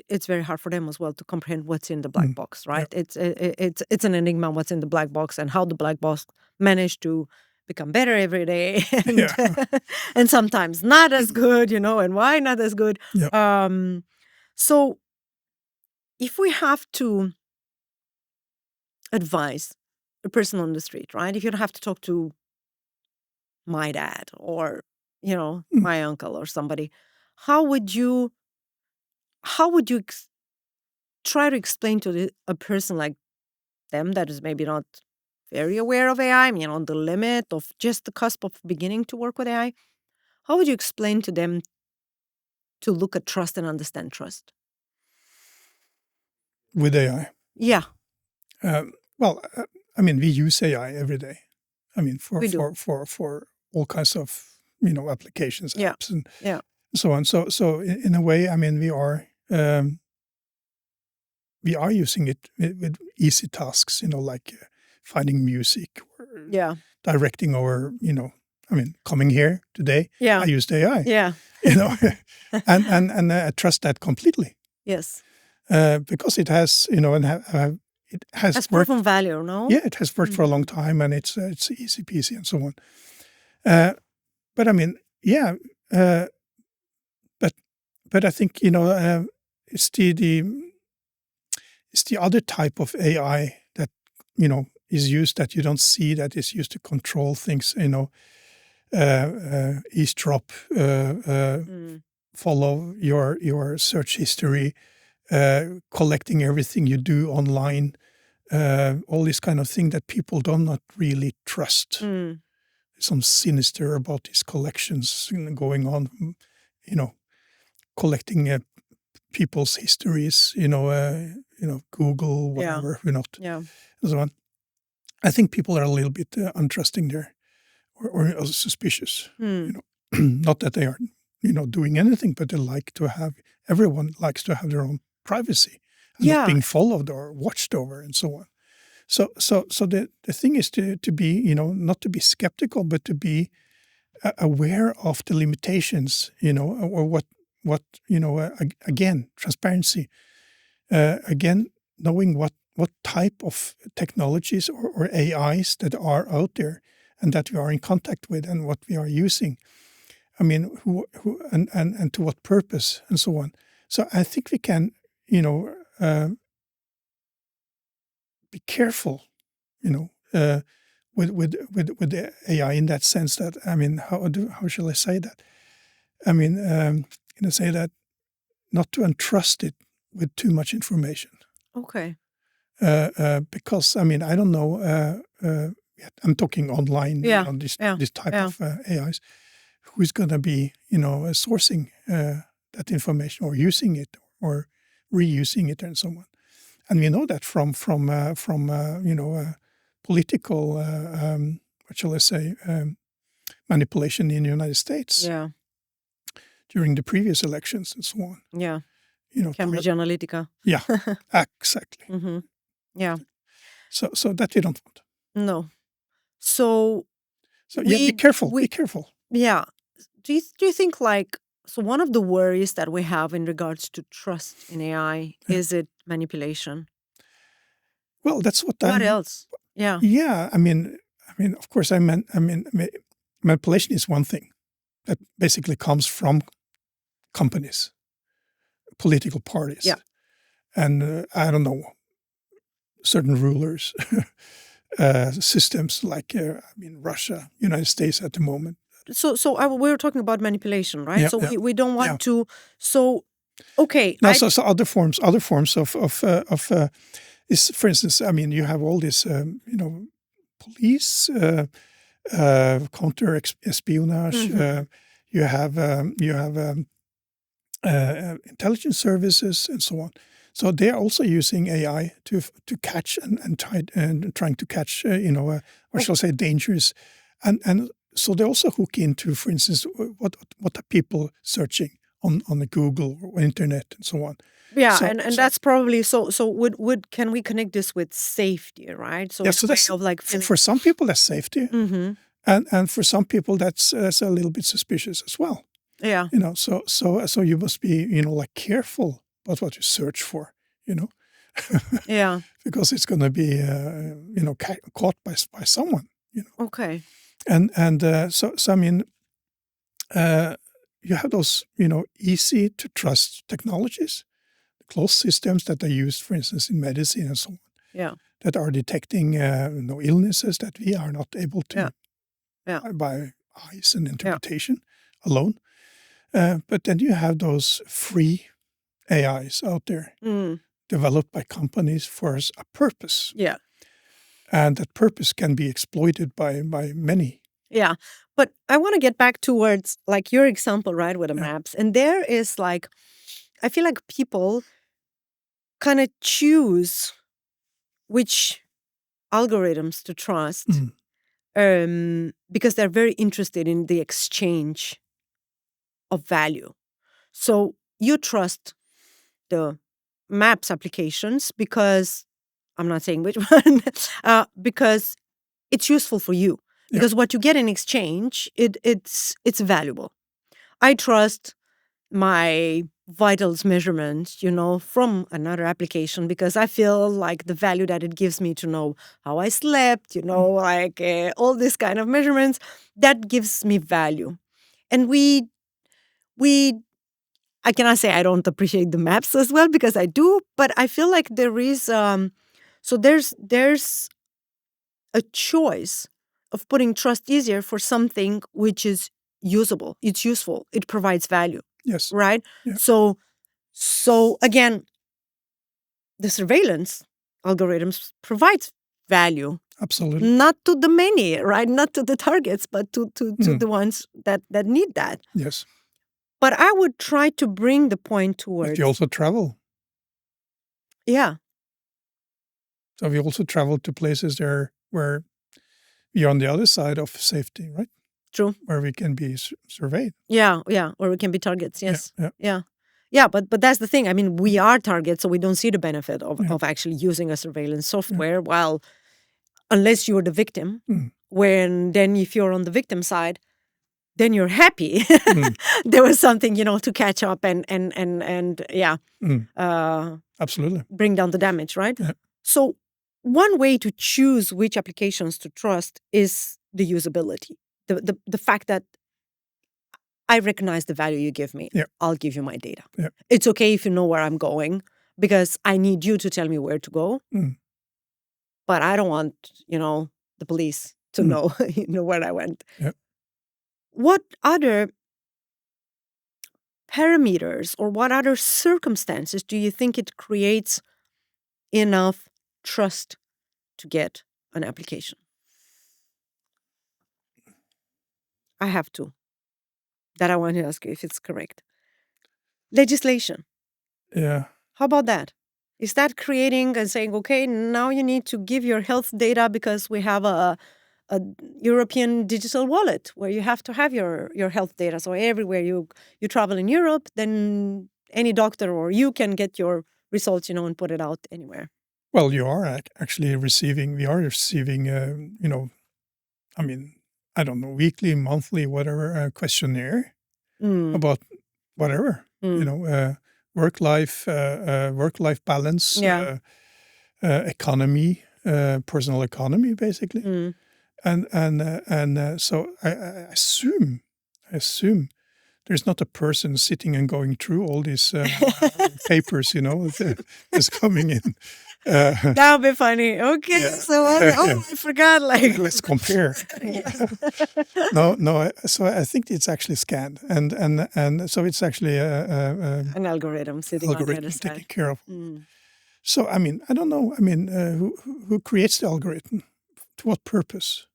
it's very hard for them as well to comprehend what's in the black box, right? It's an enigma what's in the black box and how the black box managed to become better every day, and Yeah. and sometimes not as good, and why not as good. Yeah. So if we have to advise a person on the street, right? If you don't have to talk to my dad or my uncle or somebody, how would you try to explain to a person like them that is maybe not very aware of AI, on the limit of just the cusp of beginning to work with AI? How would you explain to them to look at trust and understand trust With AI? Yeah. Well, I mean, we use AI every day. I mean, for all kinds of applications, apps, and so on. So in a way, I mean, we are using it with easy tasks, like finding music or directing our, I mean, coming here today. I used AI. Yeah. And I trust that completely. Yes. Because it has, it has That's worked. proven value, no? Yeah, it has worked for a long time, and it's easy peasy and so on. But I mean, yeah. But I think it's the other type of AI that is used that you don't see, that is used to control things. Eavesdrop, follow your search history, collecting everything you do online. All this kind of thing that people do not really trust. Some sinister about these collections going on, collecting people's histories, Google, whatever, and so on. I think people are a little bit untrusting there, or suspicious. Not that they are, doing anything, but everyone likes to have their own privacy, and not being followed or watched over, and so on. So the thing is to be, not to be skeptical, but to be aware of the limitations, or what again, transparency, again, knowing what type of technologies or AIs that are out there and that we are in contact with and what we are using. I mean, who and to what purpose and so on. So I think we can, be careful, with the AI in that sense. That I mean, how shall I say that? I mean, say that not to entrust it with too much information. Okay. Because I mean, I don't know. I'm talking online. Yeah. This type of AIs. Who is going to be, sourcing that information or using it or reusing it and so on. And we know that from political, what shall I say, manipulation in the United States. Yeah. During the previous elections and so on. Yeah. Cambridge Analytica. Yeah, exactly. Mm-hmm. Yeah. So that we don't want. No. So be careful. Be careful. Yeah. Do you think so one of the worries that we have in regards to trust in AI is it manipulation? Well, that's what else? Yeah. Yeah, I mean, of course, manipulation is one thing that basically comes from companies, political parties, and I don't know, certain rulers, systems like Russia, United States at the moment. So we were talking about manipulation, right? Yeah, we don't want to. So okay. No, so other forms of is, for instance, I mean, you have all this, police, counter espionage. You have intelligence services and so on. So they are also using AI to catch and trying to catch, what shall I say, dangers, and so they also hook into, for instance, what are people searching on the Google or internet and so on. Yeah, so that's probably so. Can we connect this with safety, right? So so that's for some people that's safety, and for some people that's a little bit suspicious as well. Yeah, so you must be careful about what you search for, yeah, because it's going to be caught by someone, Okay. And so I mean, you have those easy to trust technologies, closed systems that are used, for instance, in medicine and so on. Yeah. That are detecting illnesses that we are not able to by eyes and interpretation alone. But then you have those free AIs out there developed by companies for a purpose. Yeah. And that purpose can be exploited by many. Yeah. But I want to get back towards your example, right, with the maps. And there is I feel like people kind of choose which algorithms to trust because they're very interested in the exchange of value. So you trust the maps applications because, I'm not saying which one, because it's useful for you. Because what you get in exchange, it's valuable. I trust my vitals measurements, from another application because I feel like the value that it gives me to know how I slept, all this kind of measurements, that gives me value. And I cannot say I don't appreciate the maps as well because I do, but I feel like there is, there's a choice of putting trust easier for something which is usable. It's useful. It provides value. Yes. Right? Yeah. So again, the surveillance algorithms provides value. Absolutely. Not to the many, right? Not to the targets, but to the ones that need that. Yes. But I would try to bring the point towards... But you also travel. Yeah. So we also travel to places there where you're on the other side of safety, right? True. Where we can be surveyed. Yeah, or we can be targets, yes. Yeah. Yeah, but that's the thing. I mean, we are targets, so we don't see the benefit of actually using a surveillance software. Well, unless you're the victim, then if you're on the victim side, then you're happy. There was something, to catch up and Absolutely. bring down the damage, right? Yeah. So one way to choose which applications to trust is the usability. The fact that I recognize the value you give me. Yeah. I'll give you my data. Yeah. It's okay if you know where I'm going because I need you to tell me where to go. Mm. But I don't want, the police to know, where I went. Yeah. What other parameters or what other circumstances do you think it creates enough trust to get an application? I have two that I want to ask you if it's correct. Legislation. Yeah. How about that? Is that creating and saying, okay, now you need to give your health data because we have a European digital wallet where you have to have your health data. So everywhere you travel in Europe, then any doctor or you can get your results, and put it out anywhere. Well, you are actually receiving, we are receiving, I don't know, weekly, monthly, whatever, questionnaire about whatever, work-life balance, Yeah. economy, personal economy, basically. And so I assume there's not a person sitting and going through all these papers, that's coming in. That would be funny. Okay, Yeah. so I forgot. Let's compare. So I think it's actually scanned, and so it's actually an algorithm sitting on the algorithm other side. taken care of. So I don't know. Who creates the algorithm? To what purpose?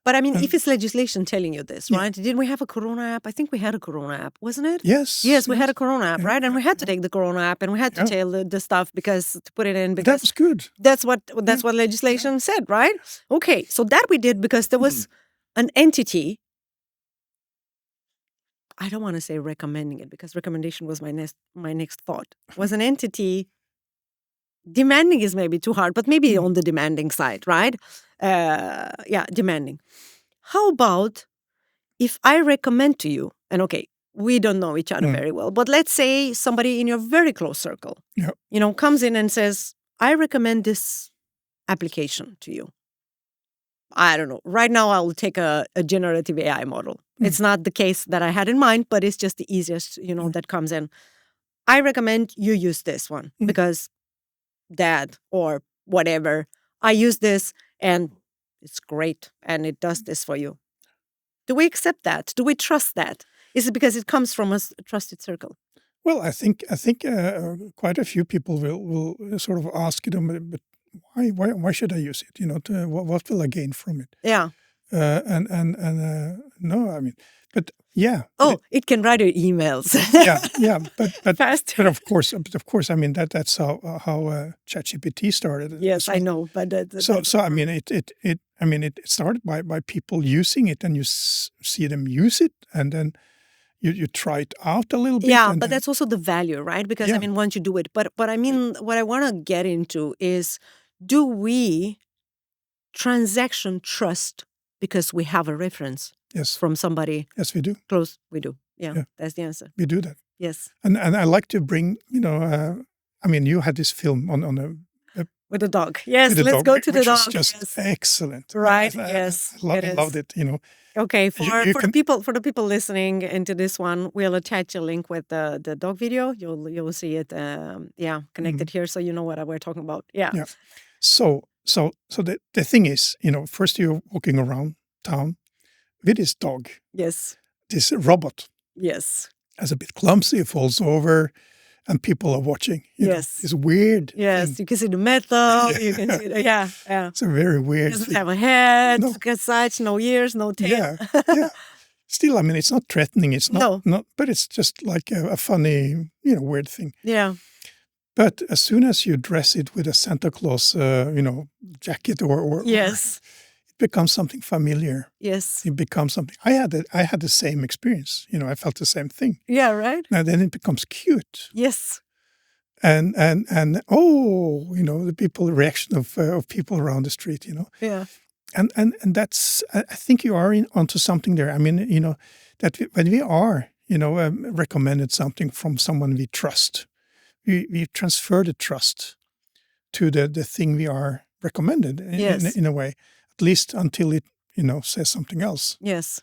But if it's legislation telling you this, right? Didn't we have a Corona app? I think we had a Corona app, wasn't it? Yes. Yes, we had a Corona app, right? And we had to take the Corona app and we had to tell the stuff to put it in because that was good. That's what legislation said, right? Okay, so that we did because there was an entity. I don't want to say recommending it because recommendation was my next thought. Was an entity. Demanding is maybe too hard, but maybe on the demanding side, right? Demanding. How about if I recommend to you, and okay, we don't know each other very well, but let's say somebody in your very close circle, comes in and says, I recommend this application to you. I don't know. Right now, I will take a generative AI model. It's not the case that I had in mind, but it's just the easiest, that comes in. I recommend you use this one because Dad or whatever, I use this and it's great and it does this for you. Do we accept that? Do we trust that? Is it because it comes from a trusted circle? Well, I think quite a few people will sort of ask them, but why should I use it? What will I gain from it? Yeah. No, but yeah. Oh, it can write your emails. yeah, but Fast. But of course, that's how ChatGPT started. Yes, I know, but it started by people using it, and you see them use it, and then you try it out a little bit. Yeah, but that's also the value, right? Because once you do it, but what I want to get into is, do we transaction trust because we have a reference? Yes. From somebody. Yes, we do. Close, we do. Yeah, that's the answer. We do that. Yes. And I like to bring, you had this film on a with the dog. Yes, let's go to the dog. Just excellent. Right. I loved it. Okay, for the people listening into this one, we'll attach a link with the dog video. You'll see it. Connected here, so you know what we're talking about. Yeah. Yeah. So the thing is, first you're walking around town with this dog. Yes. This robot. Yes. Is a bit clumsy, falls over, and people are watching. Yes. It's weird. Yes, you can see the metal. You can see yeah. It's a very weird doesn't thing. have a head, such, no ears, no tail. Yeah. Still, it's not threatening. It's not, No. But it's just like a funny, weird thing. Yeah. But as soon as you dress it with a Santa Claus, jacket or yes, it becomes something familiar. Yes, it becomes something. I had the same experience. I felt the same thing. Yeah, right. And then it becomes cute. Yes, and the reaction of people around the street. Yeah, and that's. I think you are onto something there. That when we are recommended something from someone we trust. We transfer the trust to the thing we are recommended Yes. in a way, at least until it says something else. Yes.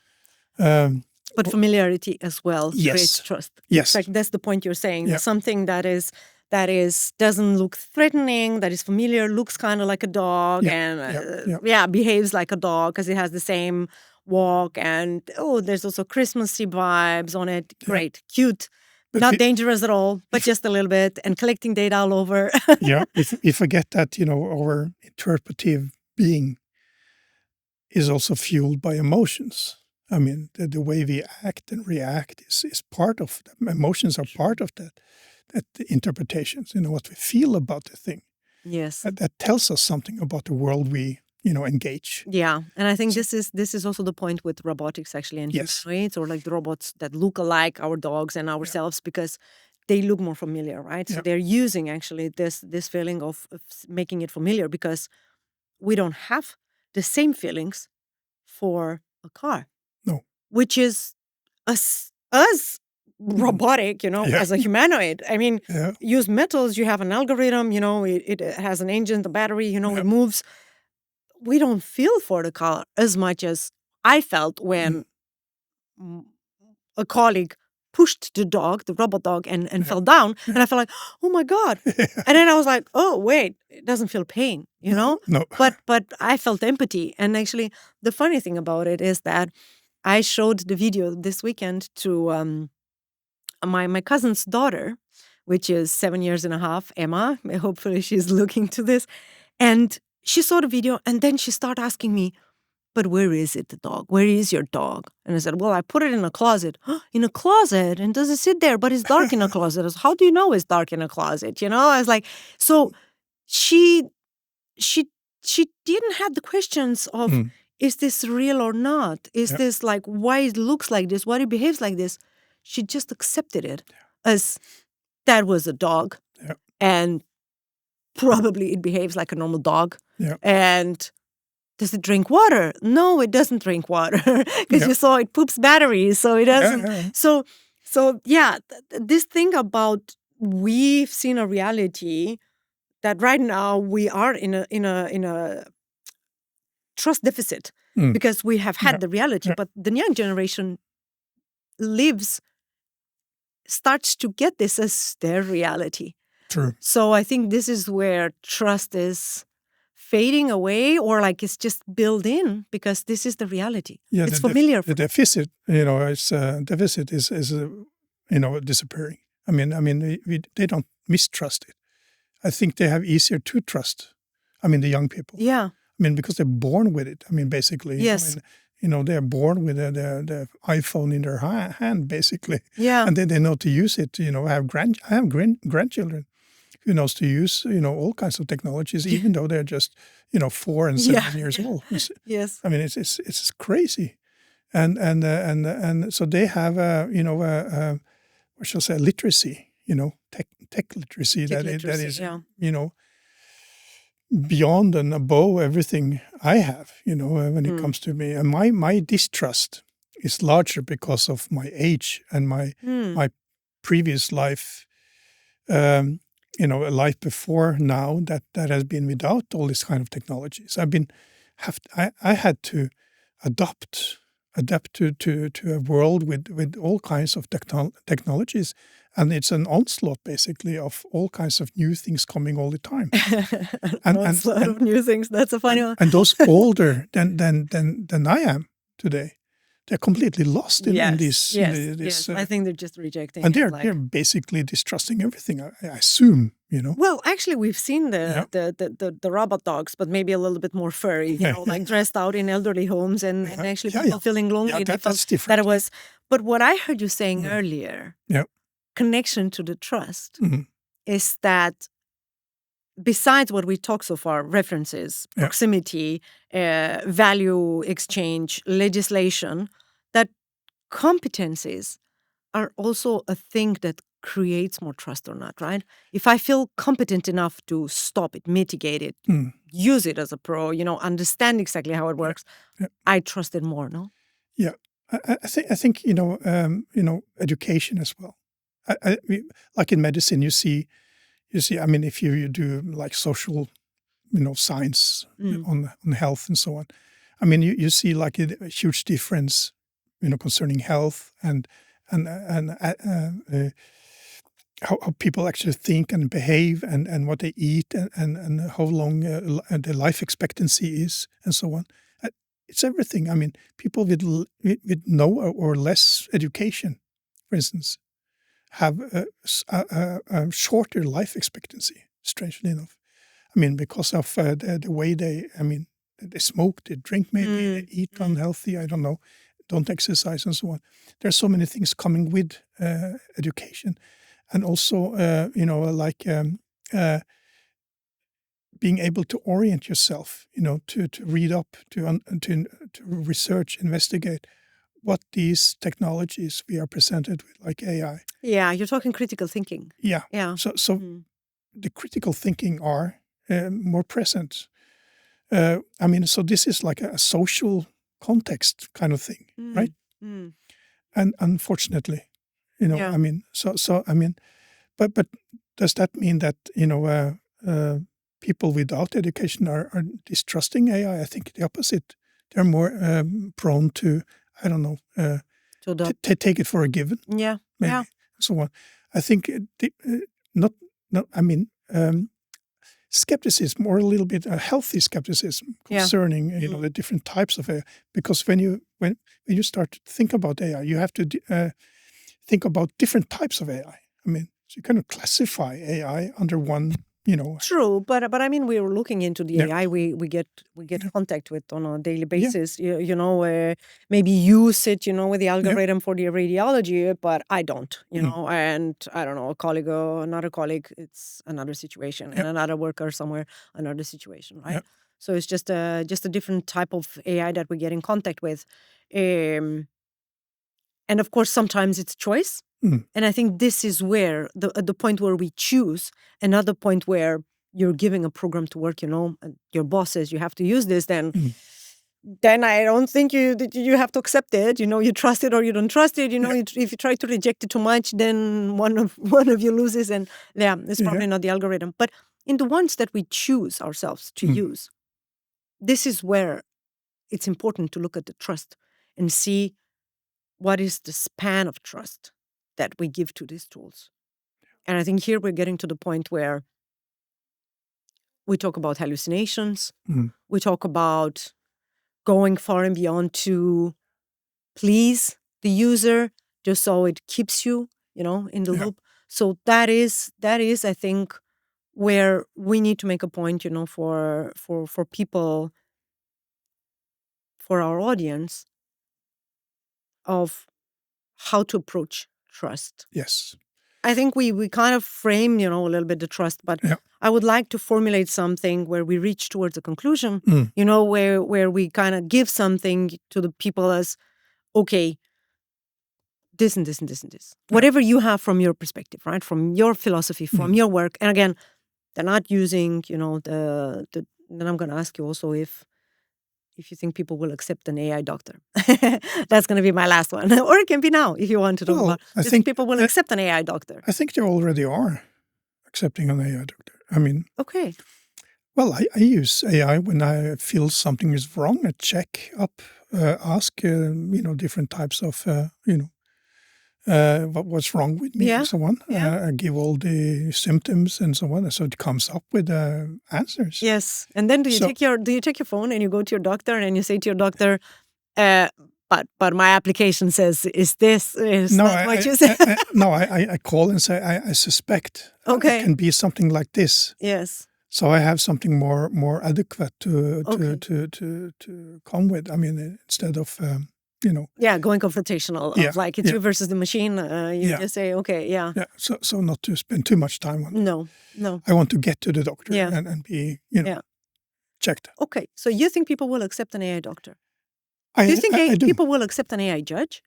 Um, But familiarity as well creates yes, trust. yes, Like that's the point you're saying. yeah, That something that is doesn't look threatening, that is familiar, looks kind of like a dog, yeah, and yeah. behaves like a dog because it has the same walk, and there's also Christmassy vibes on it. Yeah. Great, cute, But not dangerous at all, but just a little bit, and collecting data all over. yeah, if we forget that our interpretive being is also fueled by emotions. I mean, the way we act and react is part of them. Emotions are part of that the interpretations. What we feel about the thing. Yes. That tells us something about the world we engage. Yeah, and I think this is also the point with robotics actually and Yes. humanoids, or like the robots that look alike our dogs and ourselves, because they look more familiar, right? So Yeah. they're using actually this feeling of making it familiar, because we don't have the same feelings for a car, No. which is us robotic, Yeah. as a humanoid. I mean, Yeah. use metals, you have an algorithm, it has an engine, the battery, Yeah. it moves. We don't feel for the car as much as I felt when a colleague pushed the robot dog, and fell down. And I felt like, oh my God. And then I was like, oh, wait, it doesn't feel pain, No. But I felt empathy. And actually, the funny thing about it is that I showed the video this weekend to my cousin's daughter, which is 7.5 years, Emma. Hopefully she's looking to this. And she saw the video, and then she started asking me, but where is it, the dog? Where is your dog? And I said, well, I put it in a closet. In a closet? And does it sit there? But it's dark in a closet. I was, how do you know it's dark in a closet? I was like, so she didn't have the questions of, is this real or not? Is this like, why it looks like this? Why it behaves like this? She just accepted it as that was a dog. Yeah. And probably it behaves like a normal dog. Yeah. And does it drink water? No, it doesn't drink water, because you saw it poops batteries, so it doesn't. Yeah. So this thing about, we've seen a reality that right now we are in a trust deficit, because we have had the reality, but the young generation starts to get this as their reality. True. So I think this is where trust is fading away, or like it's just built in, because this is the reality. Yeah, it's familiar. The deficit, deficit is disappearing. I mean, they don't mistrust it. I think they have easier to trust. I mean, the young people. Yeah. I mean, because they're born with it. I mean, basically. Yes. They're born with the iPhone in their hand, basically. Yeah. And then they know to use it. I have grandchildren who knows to use, all kinds of technologies, even though they're just, 4 and 7 years old. Yes. I mean, it's crazy. And so they have, what shall I say, literacy, tech literacy, that is, beyond and above everything I have, when it comes to me. And my distrust is larger because of my age and my previous life, a life before now that has been without all these kind of technologies. I had to adapt to a world with all kinds of technologies, and it's an onslaught basically of all kinds of new things coming all the time. Onslaught of new things. That's a funny one. And those older than I am today, they're completely lost in this. Yes. I think they're just rejecting. And they're basically distrusting everything. I assume, Well, actually, we've seen the robot dogs, but maybe a little bit more furry. Like dressed out in elderly homes, and actually people feeling lonely. Yeah, that's different. That it was. But what I heard you saying earlier, connection to the trust, is that besides what we talked so far, references, proximity, value exchange, legislation, that competencies are also a thing that creates more trust or not, right? If I feel competent enough to stop it, mitigate it, use it as a pro, understand exactly how it works, I trust it more, no? Yeah. I think education as well. Like in medicine, you see, you see, I mean, if you do like social, science on health and so on, I mean, you see like a huge difference, concerning health and how people actually think and behave and what they eat and how long the life expectancy is and so on. It's everything. I mean, people with no or less education, for instance, have a shorter life expectancy, strangely enough. I mean, because of the way they smoke, they drink maybe, they eat unhealthy, I don't know, don't exercise and so on. There's so many things coming with education. And also, being able to orient yourself, to read up, to research, investigate what these technologies we are presented with, like AI. Yeah, you're talking critical thinking. Yeah. Yeah. So the critical thinking are more present. So this is like a social context kind of thing, right? And unfortunately, Yeah. but does that mean that, people without education are distrusting AI? I think the opposite. They're more prone to, I don't know, to take it for a given. Yeah. Maybe. Yeah. So on. I think skepticism, or a little bit a healthy skepticism concerning the different types of AI. Because when you start to think about AI, you have to think about different types of AI. I mean, so you kind of classify AI under one. True, but I mean, we're looking into the AI we get contact with on a daily basis. Maybe use it, with the algorithm for the radiology, but I don't, and I don't know, another colleague, it's another situation, and another worker somewhere, another situation, right? So it's just a different type of AI that we get in contact with, and of course, sometimes it's choice. And I think this is where the point where we choose, another point where you're giving a program to work, and your boss says you have to use this, then I don't think you have to accept it. You trust it or you don't trust it. If you try to reject it too much, then one of you loses, and it's probably not the algorithm. But in the ones that we choose ourselves to use, this is where it's important to look at the trust and see what is the span of trust that we give to these tools. And I think here we're getting to the point where we talk about hallucinations. We talk about going far and beyond to please the user, just so it keeps you, in the loop. So that is, I think, where we need to make a point, for people, for our audience, of how to approach trust. Yes. I think we kind of frame, a little bit the trust, but I would like to formulate something where we reach towards a conclusion, where we kind of give something to the people as, okay, this and this and this and this. Whatever you have from your perspective, right? From your philosophy, from your work. And again, they're not using, then I'm going to ask you also if you think people will accept an AI doctor. That's going to be my last one. Or it can be now, if you want to talk about. Do you think people will accept an AI doctor? I think they already are accepting an AI doctor. I mean... Okay. Well, I use AI when I feel something is wrong. I check up, ask, different types of, what's wrong with me and so on. I give all the symptoms and so on. So it comes up with answers. Yes. And then do you take your phone and you go to your doctor and you say to your doctor, but my application says, is that what you say? I call and say, I suspect it can be something like this. Yes. So I have something more adequate to come with. I mean, instead of going confrontational. Of like it's you versus the machine. You just say, okay, yeah. So not to spend too much time on it. No. I want to get to the doctor and be checked. Okay, so you think people will accept an AI doctor? Do you think people will accept an AI judge?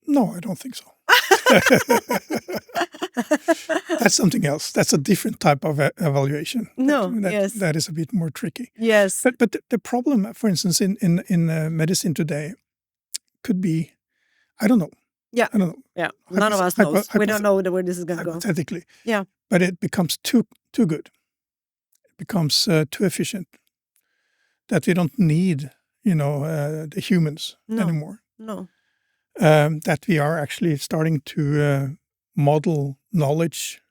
No, I don't think so. That's something else. That's a different type of evaluation. That is a bit more tricky. Yes. But the problem, for instance, in medicine today could be, I don't know, Yeah. I don't know. Yeah. None of us knows. We don't know where this is going to go. Hypothetically. Yeah. But it becomes too good. It becomes too efficient that we don't need, the humans anymore. No. That we are actually starting to model knowledge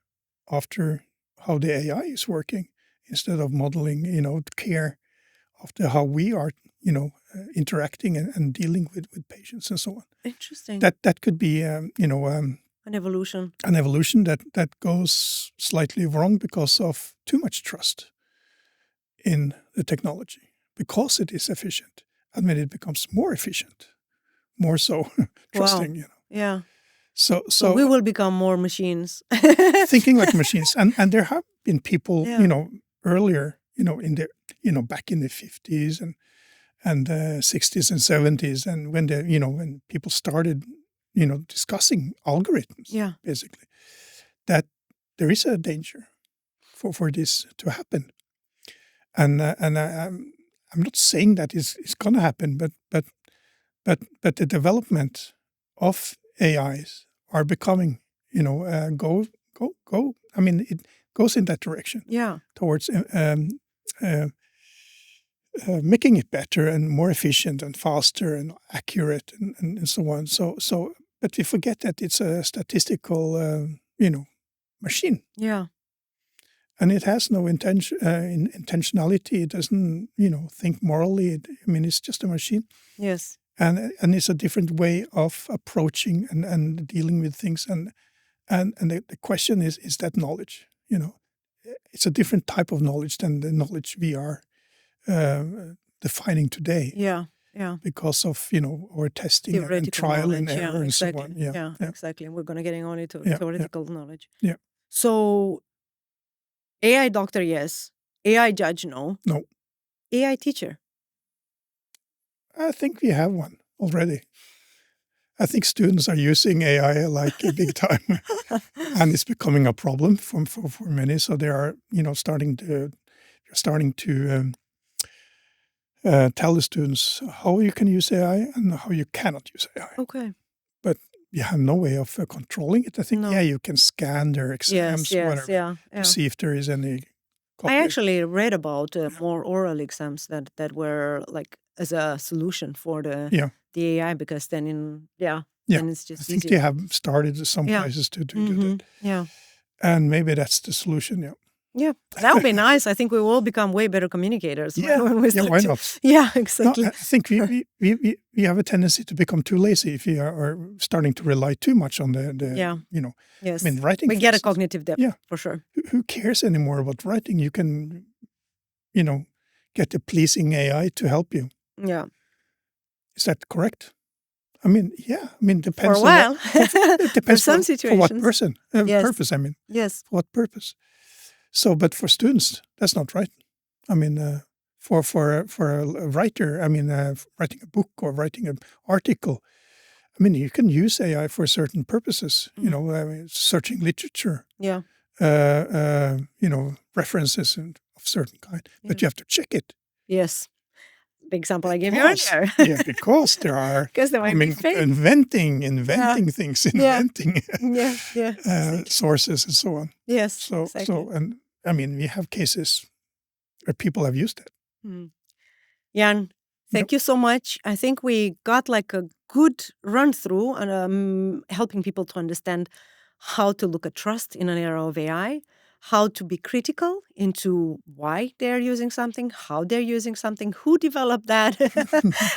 after how the AI is working instead of modeling, care after how we are, interacting and dealing with patients and so on. Interesting. That could be, an evolution. An evolution that goes slightly wrong because of too much trust in the technology, because it is efficient. And when it becomes more efficient, more so trusting, Wow. Yeah. So we will become more machines. Thinking like machines. And there have been people, Yeah. Earlier, in the, back in the 50s and 60s and 70s, and when when people started, discussing algorithms, Yeah. basically, that there is a danger for this to happen. And I'm not saying that it's going to happen, but the development of AIs are becoming, go. I mean, it goes in that direction. Yeah. Towards making it better and more efficient and faster and accurate and so on. But we forget that it's a statistical, machine. Yeah. And it has no intentionality. It doesn't, think morally. It's just a machine. Yes. And it's a different way of approaching and dealing with things. And the question is that knowledge, it's a different type of knowledge than the knowledge we are defining today. Yeah. Yeah. Because of, our testing and trial knowledge. and error exactly. and so on. Yeah. Exactly. We're going to get on into Yeah, theoretical knowledge. Yeah. So AI doctor, yes. AI judge, no. No. AI teacher. I think we have one already. I think students are using AI like big time, and it's becoming a problem for many. So they are, starting to tell the students how you can use AI and how you cannot use AI. Okay. But you have no way of controlling it. I think, you can scan their exams, whatever, to see if there is any copy. I actually read about more oral exams that were like as a solution for the AI, because then then it's just I think easier. they have started some places to do that. Yeah. And maybe that's the solution, Yeah, that would be nice. I think we will become way better communicators. When we start why not? Yeah, exactly. No, I think we have a tendency to become too lazy if we are starting to rely too much on the Yes. writing. We get a cognitive depth, for sure. Who cares anymore about writing? You can, get a pleasing AI to help you. Yeah. Is that correct? Depends for a while. It depends for some situations. For what person, purpose, Yes. For what purpose? So, but for students, that's not right. For a writer, writing a book or writing an article, you can use AI for certain purposes, searching literature, Yeah. References of certain kind, but you have to check it. Yes. The example I gave you earlier. Because there are, inventing things, sources and so on. Yes. So, exactly. we have cases where people have used it. Jan, thank you so much. I think we got like a good run through and helping people to understand how to look at trust in an era of AI, how to be critical into why they're using something, how they're using something, who developed that,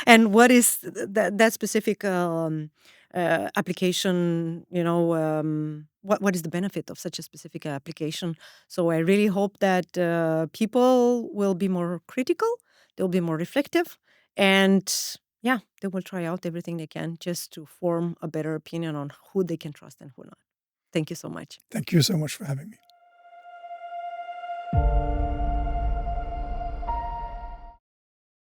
and what is that specific application, what is the benefit of such a specific application. So I really hope that people will be more critical, they'll be more reflective, and they will try out everything they can just to form a better opinion on who they can trust and who not. Thank you so much. Thank you so much for having me.